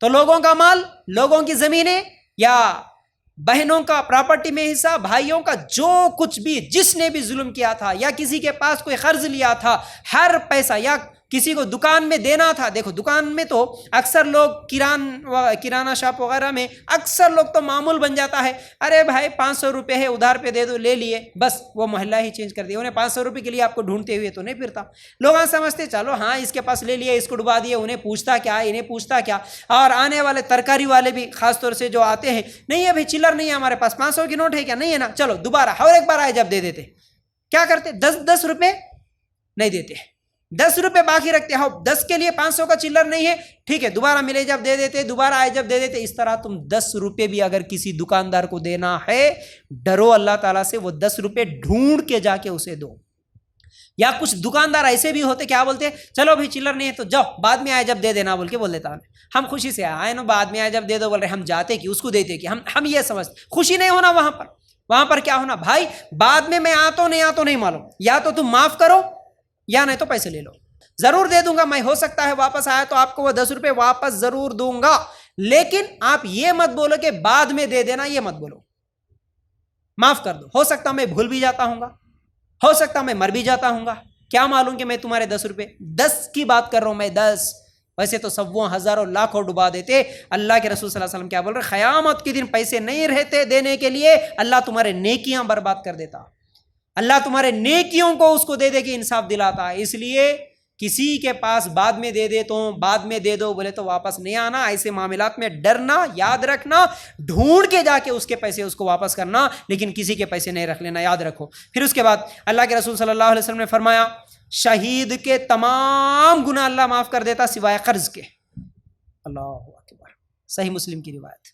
تو لوگوں کا مال، لوگوں کی زمینیں یا بہنوں کا پراپرٹی میں حصہ، بھائیوں کا جو کچھ بھی، جس نے بھی ظلم کیا تھا یا کسی کے پاس کوئی قرض لیا تھا، ہر پیسہ، یا کسی کو دکان میں دینا تھا. دیکھو دکان میں تو اکثر لوگ کرانہ شاپ وغیرہ میں اکثر لوگ تو معمول بن جاتا ہے، ارے بھائی 500 روپے ہے ادھار پہ دے دو، لے لیے، بس وہ محلہ ہی چینج کر دیا. انہیں 500 روپے کے لیے آپ کو ڈھونڈتے ہوئے تو نہیں پھرتا. لوگ سمجھتے چلو ہاں اس کے پاس لے لیا، اس کو ڈبا دیا، انہیں پوچھتا کیا، انہیں پوچھتا کیا. اور آنے والے ترکاری والے بھی خاص طور سے جو آتے ہیں، نہیں ہے بھائی چلر نہیں ہے ہمارے پاس، 500 کی نوٹ ہے کیا، نہیں ہے نا، چلو دوبارہ اور ایک بار آئے جب دے دیتے. کیا کرتے؟ 10 روپے نہیں دیتے، 10 روپے باقی رکھتے. ہو 10 کے لیے 500 کا چلر نہیں ہے، ٹھیک ہے دوبارہ ملے جب دے دیتے، دوبارہ آئے جب دے دیتے. اس طرح تم 10 روپے بھی اگر کسی دکاندار کو دینا ہے، ڈرو اللہ تعالیٰ سے، وہ 10 روپے ڈھونڈ کے جا کے اسے دو. یا کچھ دکاندار ایسے بھی ہوتے، کیا بولتے ہیں، چلو بھائی چلر نہیں ہے تو جاؤ بعد میں آئے جب دے دینا بول کے بول دیتا. ہم خوشی سے آئے نا، بعد میں آئے جب دے دو بول رہے، ہم جاتے کہ اس کو دیتے کہ ہم یہ سمجھتے. خوشی نہیں ہونا وہاں پر کیا ہونا، بھائی بعد میں آتا نہیں معلوم، یا تو تم معاف کرو یا نہیں تو پیسے لے لو. ضرور دے دوں گا میں، ہو سکتا ہے واپس آیا تو آپ کو وہ 10 روپے واپس ضرور دوں گا، لیکن آپ یہ مت بولو کہ بعد میں دے دینا، یہ مت بولو. معاف کر دو، ہو سکتا میں بھول بھی جاتا ہوں گا، ہو سکتا میں مر بھی جاتا ہوں گا، کیا معلوم کہ میں تمہارے 10 روپے 10 کی بات کر رہا ہوں میں، 10 ویسے تو سبوں ہزاروں لاکھوں ڈبا دیتے. اللہ کے رسول صلی اللہ علیہ وسلم کیا بول رہے، قیامت کے دن پیسے نہیں رہتے دینے کے لیے، اللہ تمہارے نیکیاں برباد کر دیتا، اللہ تمہارے نیکیوں کو اس کو دے دے کے انصاف دلاتا ہے. اس لیے کسی کے پاس بعد میں دے دیتا ہوں، بعد میں دے دو بولے تو واپس نہیں آنا. ایسے معاملات میں ڈرنا، یاد رکھنا، ڈھونڈ کے جا کے اس کے پیسے اس کو واپس کرنا، لیکن کسی کے پیسے نہیں رکھ لینا، یاد رکھو. پھر اس کے بعد اللہ کے رسول صلی اللہ علیہ وسلم نے فرمایا، شہید کے تمام گناہ اللہ معاف کر دیتا سوائے قرض کے. اللہ اکبر، صحیح مسلم کی روایت.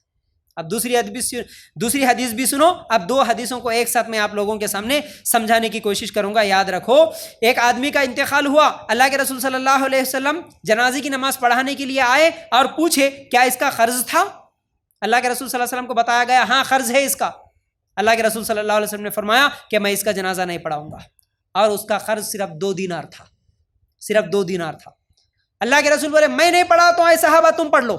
اب دوسری حدیث بھی سنو. اب 2 حدیثوں کو ایک ساتھ میں آپ لوگوں کے سامنے سمجھانے کی کوشش کروں گا. یاد رکھو، ایک آدمی کا انتقال ہوا، اللہ کے رسول صلی اللہ علیہ وسلم جنازے کی نماز پڑھانے کے لیے آئے اور پوچھے کیا اس کا قرض تھا. اللہ کے رسول صلی اللہ علیہ وسلم کو بتایا گیا ہاں قرض ہے اس کا. اللہ کے رسول صلی اللہ علیہ وسلم نے فرمایا کہ میں اس کا جنازہ نہیں پڑھاؤں گا، اور اس کا قرض صرف 2 دینار تھا، صرف 2 دینار تھا. اللہ کے رسول بولے میں نہیں پڑھاتا ہوں، اے صحابہ تم پڑھ لو.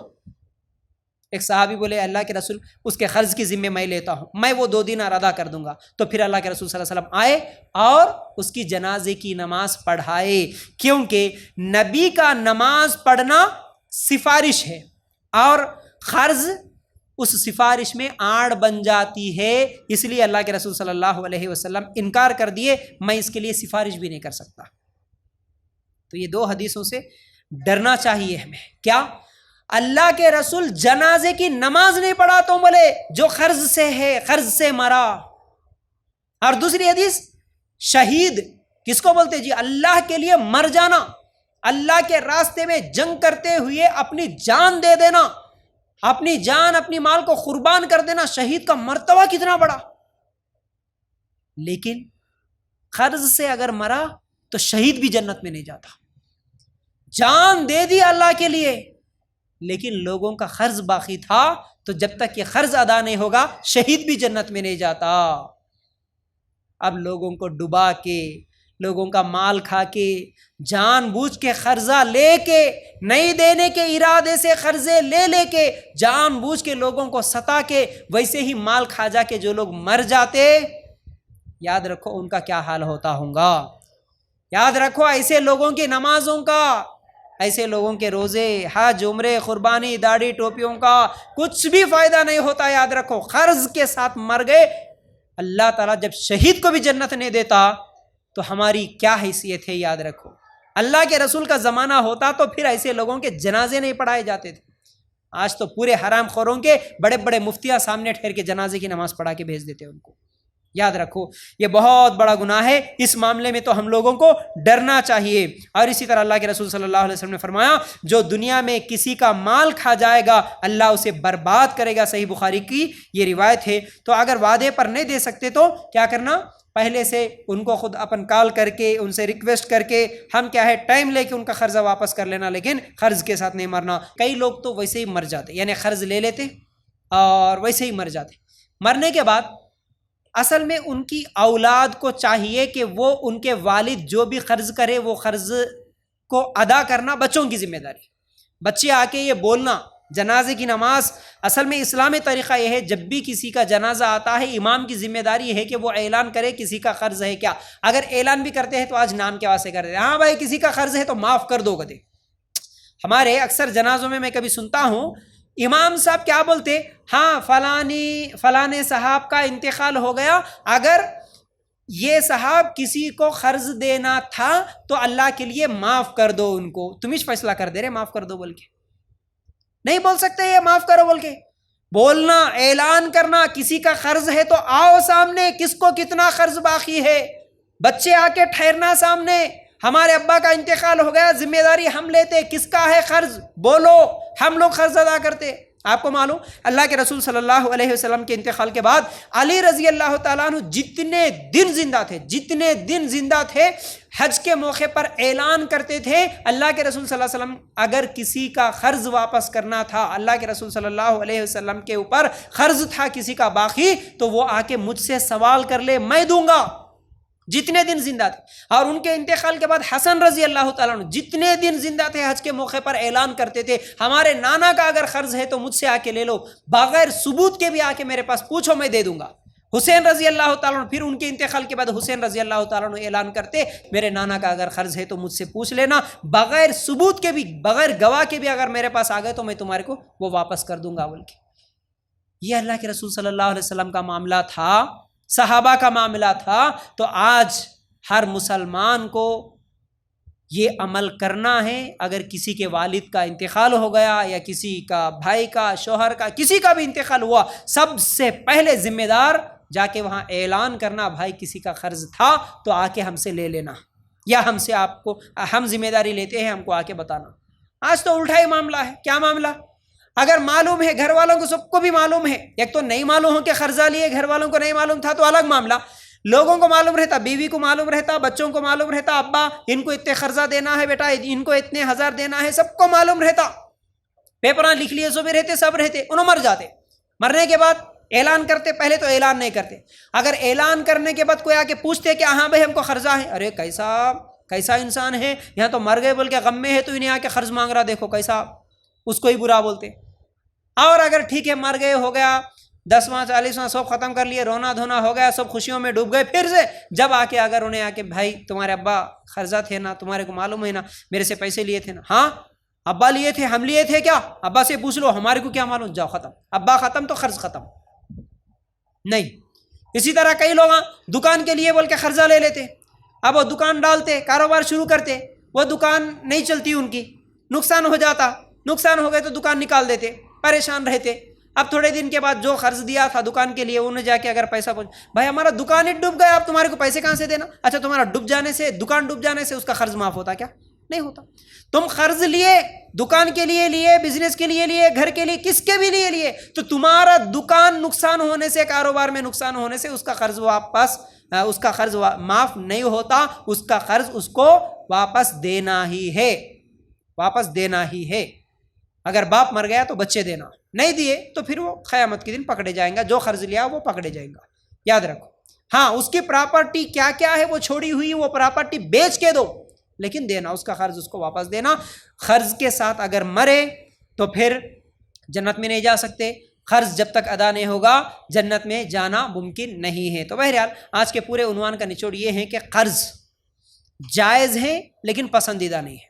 ایک صحابی بولے اللہ کے رسول اس کے قرض کی ذمہ میں لیتا ہوں، میں وہ 2 دینار ادا کر دوں گا. تو پھر اللہ کے رسول صلی اللہ علیہ وسلم آئے اور اس کی جنازے کی نماز پڑھائے، کیونکہ نبی کا نماز پڑھنا سفارش ہے اور قرض اس سفارش میں آڑ بن جاتی ہے. اس لیے اللہ کے رسول صلی اللہ علیہ وسلم انکار کر دیے، میں اس کے لیے سفارش بھی نہیں کر سکتا. تو یہ 2 حدیثوں سے ڈرنا چاہیے ہمیں. کیا اللہ کے رسول جنازے کی نماز نہیں پڑھا تو بولے جو قرض سے ہے، قرض سے مرا. اور دوسری حدیث، شہید کس کو بولتے جی؟ اللہ کے لیے مر جانا، اللہ کے راستے میں جنگ کرتے ہوئے اپنی جان دے دینا، اپنی جان اپنی مال کو قربان کر دینا. شہید کا مرتبہ کتنا بڑا. لیکن قرض سے اگر مرا تو شہید بھی جنت میں نہیں جاتا. جان دے دی اللہ کے لیے، لیکن لوگوں کا قرض باقی تھا، تو جب تک یہ قرض ادا نہیں ہوگا شہید بھی جنت میں نہیں جاتا. اب لوگوں کو ڈبا کے، لوگوں کا مال کھا کے، جان بوجھ کے قرضہ لے کے، نہیں دینے کے ارادے سے قرضے لے کے، جان بوجھ کے لوگوں کو ستا کے، ویسے ہی مال کھا جا کے جو لوگ مر جاتے، یاد رکھو ان کا کیا حال ہوتا ہوگا. یاد رکھو ایسے لوگوں کی نمازوں کا، ایسے لوگوں کے روزے، حج، عمرے، قربانی، داڑھی، ٹوپیوں کا کچھ بھی فائدہ نہیں ہوتا. یاد رکھو قرض کے ساتھ مر گئے. اللہ تعالیٰ جب شہید کو بھی جنت نہیں دیتا تو ہماری کیا حیثیت ہے. یاد رکھو اللہ کے رسول کا زمانہ ہوتا تو پھر ایسے لوگوں کے جنازے نہیں پڑھائے جاتے تھے. آج تو پورے حرام خوروں کے بڑے بڑے مفتیاں سامنے ٹھہر کے جنازے کی نماز پڑھا کے بھیج دیتے ان کو. یاد رکھو یہ بہت بڑا گناہ ہے. اس معاملے میں تو ہم لوگوں کو ڈرنا چاہیے. اور اسی طرح اللہ کے رسول صلی اللہ علیہ وسلم نے فرمایا جو دنیا میں کسی کا مال کھا جائے گا اللہ اسے برباد کرے گا. صحیح بخاری کی یہ روایت ہے. تو اگر وعدے پر نہیں دے سکتے تو کیا کرنا، پہلے سے ان کو خود اپن کال کر کے ان سے ریکویسٹ کر کے ہم کیا ہے ٹائم لے کے ان کا قرضہ واپس کر لینا، لیکن قرض کے ساتھ نہیں مرنا. کئی لوگ تو ویسے ہی مر جاتے، یعنی قرض لے لیتے اور ویسے ہی مر جاتے. مرنے کے بعد اصل میں ان کی اولاد کو چاہیے کہ وہ ان کے والد جو بھی قرض کرے وہ قرض کو ادا کرنا بچوں کی ذمہ داری. بچے آ کے یہ بولنا جنازے کی نماز اصل میں اسلامی طریقہ یہ ہے، جب بھی کسی کا جنازہ آتا ہے امام کی ذمہ داری ہے کہ وہ اعلان کرے کسی کا قرض ہے کیا. اگر اعلان بھی کرتے ہیں تو آج نام کے واسطے کر دیتے ہیں، ہاں بھائی کسی کا قرض ہے تو معاف کر دو گدے. ہمارے اکثر جنازوں میں کبھی سنتا ہوں امام صاحب کیا بولتے، ہاں فلانے صاحب کا انتقال ہو گیا، اگر یہ صاحب کسی کو قرض دینا تھا تو اللہ کے لیے معاف کر دو ان کو. تم ہی فیصلہ کر دے رہے معاف کر دو بول کے، نہیں بول سکتے یہ معاف کرو بول کے. بولنا، اعلان کرنا کسی کا قرض ہے تو آؤ سامنے، کس کو کتنا قرض باقی ہے. بچے آ کے ٹھہرنا سامنے، ہمارے ابا کا انتقال ہو گیا، ذمہ داری ہم لیتے، کس کا ہے قرض بولو، ہم لوگ قرض ادا کرتے. آپ کو معلوم اللہ کے رسول صلی اللہ علیہ وسلم کے انتقال کے بعد علی رضی اللہ تعالیٰ عنہ جتنے دن زندہ تھے حج کے موقع پر اعلان کرتے تھے اللہ کے رسول صلی اللہ علیہ وسلم اگر کسی کا قرض واپس کرنا تھا، اللہ کے رسول صلی اللہ علیہ وسلم کے اوپر قرض تھا کسی کا باقی، تو وہ آ کے مجھ سے سوال کر لے، میں دوں گا. جتنے دن زندہ تھے. اور ان کے انتقال کے بعد حسن رضی اللہ تعالیٰ عنہ جتنے دن زندہ تھے حج کے موقع پر اعلان کرتے تھے ہمارے نانا کا اگر قرض ہے تو مجھ سے آ کے لے لو، بغیر ثبوت کے بھی آ کے میرے پاس پوچھو میں دے دوں گا. حسین رضی اللہ تعالیٰ عنہ پھر ان کے انتقال کے بعد حسین رضی اللہ تعالیٰ عنہ اعلان کرتے میرے نانا کا اگر قرض ہے تو مجھ سے پوچھ لینا، بغیر ثبوت کے بھی، بغیر گواہ کے بھی اگر میرے پاس آ گئے تو میں تمہارے کو وہ واپس کر دوں گا بول کے. یہ اللہ کے رسول صلی اللہ علیہ وسلم کا معاملہ تھا، صحابہ کا معاملہ تھا. تو آج ہر مسلمان کو یہ عمل کرنا ہے. اگر کسی کے والد کا انتقال ہو گیا یا کسی کا بھائی کا، شوہر کا، کسی کا بھی انتقال ہوا، سب سے پہلے ذمہ دار جا کے وہاں اعلان کرنا، بھائی کسی کا قرض تھا تو آ کے ہم سے لے لینا، یا ہم سے آپ کو، ہم ذمہ داری لیتے ہیں، ہم کو آ کے بتانا. آج تو الٹا ہی معاملہ ہے. کیا معاملہ؟ اگر معلوم ہے، گھر والوں کو سب کو بھی معلوم ہے، ایک تو نہیں معلوم ہو کہ قرضہ لیے، گھر والوں کو نہیں معلوم تھا تو الگ معاملہ، لوگوں کو معلوم رہتا، بیوی کو معلوم رہتا، بچوں کو معلوم رہتا، ابا ان کو اتنے قرضہ دینا ہے، بیٹا ان کو اتنے ہزار دینا ہے، سب کو معلوم رہتا. پیپراں لکھ لیے سو بھی رہتے، سب رہتے، انہوں مر جاتے. مرنے کے بعد اعلان کرتے، پہلے تو اعلان نہیں کرتے. اگر اعلان کرنے کے بعد کوئی آ کے پوچھتے کہ ہاں بھائی ہم کو قرضہ ہے، ارے کیسا انسان ہے، یہاں تو مر گئے بول کے غم میں ہے تو انہیں آ کے قرض مانگ رہا، دیکھو کیسا، اس کو ہی برا بولتے. اور اگر ٹھیک ہے مر گئے، ہو گیا 10واں 40واں سب ختم کر لیے، رونا دھونا ہو گیا، سب خوشیوں میں ڈوب گئے، پھر سے جب آ کے اگر انہیں آ کے بھائی تمہارے ابا قرضہ تھے نا، تمہارے کو معلوم ہے نا، میرے سے پیسے لیے تھے نا، ہاں ابا لیے تھے، ہم لیے تھے کیا، ابا سے پوچھ لو، ہمارے کو کیا معلوم، جاؤ ختم، ابا ختم تو قرض ختم نہیں. اسی طرح کئی لوگ دکان کے لیے بول کے قرضہ لے لیتے، اب وہ دکان ڈالتے، کاروبار شروع کرتے، وہ دکان نہیں چلتی، ان کی نقصان ہو جاتا، نقصان ہو گئے تو دکان نکال دیتے، پریشان رہتے. اب تھوڑے دن کے بعد جو قرض دیا تھا دکان کے لیے انہیں جا کے اگر پیسہ پہنچ، بھائی ہمارا دکان ہی ڈوب گیا، اب تمہارے کو پیسے کہاں سے دینا؟ اچھا تمہارا ڈوب جانے سے، دکان ڈوب جانے سے اس کا قرض معاف ہوتا کیا؟ نہیں ہوتا. تم قرض لیے، دکان کے لیے لیے، بزنس کے لیے لیے، گھر کے لیے، کس کے بھی لیے لیے، تو تمہارا دکان نقصان ہونے سے، کاروبار میں نقصان ہونے سے اس کا قرض واپس، اس کا قرض معاف نہیں ہوتا، اس کا قرض اس کو واپس دینا ہی ہے، واپس دینا ہی ہے. اگر باپ مر گیا تو بچے دینا، نہیں دیے تو پھر وہ قیامت کے دن پکڑے جائیں گا، جو قرض لیا وہ پکڑے جائیں گا، یاد رکھو. ہاں اس کی پراپرٹی کیا کیا ہے وہ چھوڑی ہوئی، وہ پراپرٹی بیچ کے دو، لیکن دینا اس کا قرض، اس کو واپس دینا. قرض کے ساتھ اگر مرے تو پھر جنت میں نہیں جا سکتے، قرض جب تک ادا نہیں ہوگا جنت میں جانا ممکن نہیں ہے. تو بہرحال آج کے پورے عنوان کا نچوڑ یہ ہے کہ قرض جائز ہے لیکن پسندیدہ نہیں ہے،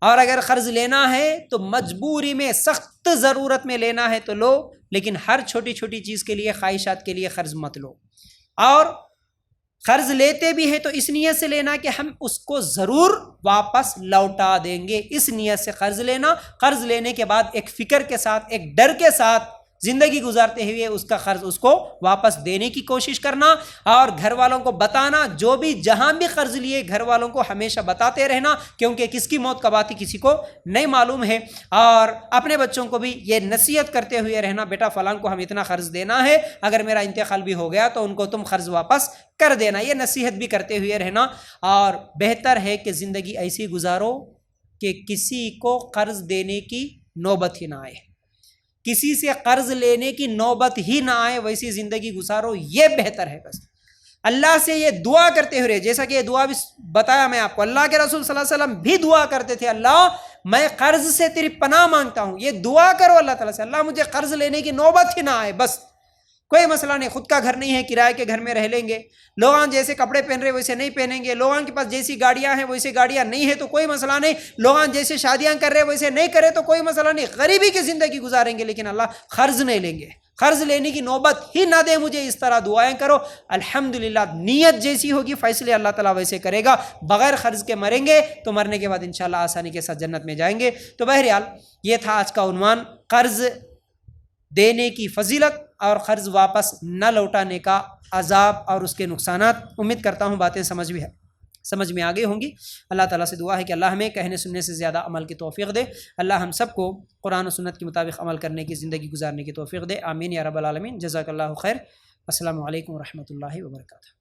اور اگر قرض لینا ہے تو مجبوری میں، سخت ضرورت میں لینا ہے تو لو، لیکن ہر چھوٹی چھوٹی چیز کے لیے، خواہشات کے لیے قرض مت لو. اور قرض لیتے بھی ہیں تو اس نیت سے لینا کہ ہم اس کو ضرور واپس لوٹا دیں گے، اس نیت سے قرض لینا. قرض لینے کے بعد ایک فکر کے ساتھ، ایک ڈر کے ساتھ زندگی گزارتے ہوئے اس کا قرض اس کو واپس دینے کی کوشش کرنا، اور گھر والوں کو بتانا، جو بھی جہاں بھی قرض لیے گھر والوں کو ہمیشہ بتاتے رہنا، کیونکہ کس کی موت کب آتی کسی کو نہیں معلوم ہے. اور اپنے بچوں کو بھی یہ نصیحت کرتے ہوئے رہنا، بیٹا فلان کو ہم اتنا قرض دینا ہے، اگر میرا انتقال بھی ہو گیا تو ان کو تم قرض واپس کر دینا، یہ نصیحت بھی کرتے ہوئے رہنا. اور بہتر ہے کہ زندگی ایسی گزارو کہ کسی کو قرض دینے کی نوبت ہی نہ آئے، کسی سے قرض لینے کی نوبت ہی نہ آئے، ویسی زندگی گزارو، یہ بہتر ہے. بس اللہ سے یہ دعا کرتے ہوئے، جیسا کہ یہ دعا بھی بتایا میں آپ کو، اللہ کے رسول صلی اللہ علیہ وسلم بھی دعا کرتے تھے، اللہ میں قرض سے تیری پناہ مانگتا ہوں. یہ دعا کرو اللہ تعالیٰ سے, اللہ مجھے قرض لینے کی نوبت ہی نہ آئے, بس کوئی مسئلہ نہیں. خود کا گھر نہیں ہے, کرائے کے گھر میں رہ لیں گے. لوگاں جیسے کپڑے پہن رہے ویسے نہیں پہنیں گے. لوگاں کے پاس جیسی گاڑیاں ہیں ویسے گاڑیاں نہیں ہیں تو کوئی مسئلہ نہیں. لوگاں جیسے شادیاں کر رہے ویسے نہیں کرے تو کوئی مسئلہ نہیں. غریبی کی زندگی گزاریں گے لیکن اللہ قرض نہیں لیں گے. قرض لینے کی نوبت ہی نہ دے مجھے. اس طرح دعائیں کرو. الحمدللہ نیت جیسی ہوگی فیصلے اللہ تعالیٰ ویسے کرے گا. بغیر قرض کے مریں گے تو مرنے کے بعد انشاءاللہ آسانی کے ساتھ جنت میں جائیں گے. تو بہرحال یہ تھا آج کا عنوان, قرض دینے کی فضیلت اور قرض واپس نہ لوٹانے کا عذاب اور اس کے نقصانات. امید کرتا ہوں باتیں سمجھ میں آگے ہوں گی. اللہ تعالیٰ سے دعا ہے کہ اللہ ہمیں کہنے سننے سے زیادہ عمل کی توفیق دے. اللہ ہم سب کو قرآن و سنت کے مطابق عمل کرنے کی زندگی گزارنے کی توفیق دے. آمین یا رب العالمین. جزاک اللہ خیر. السلام علیکم ورحمۃ اللہ وبرکاتہ.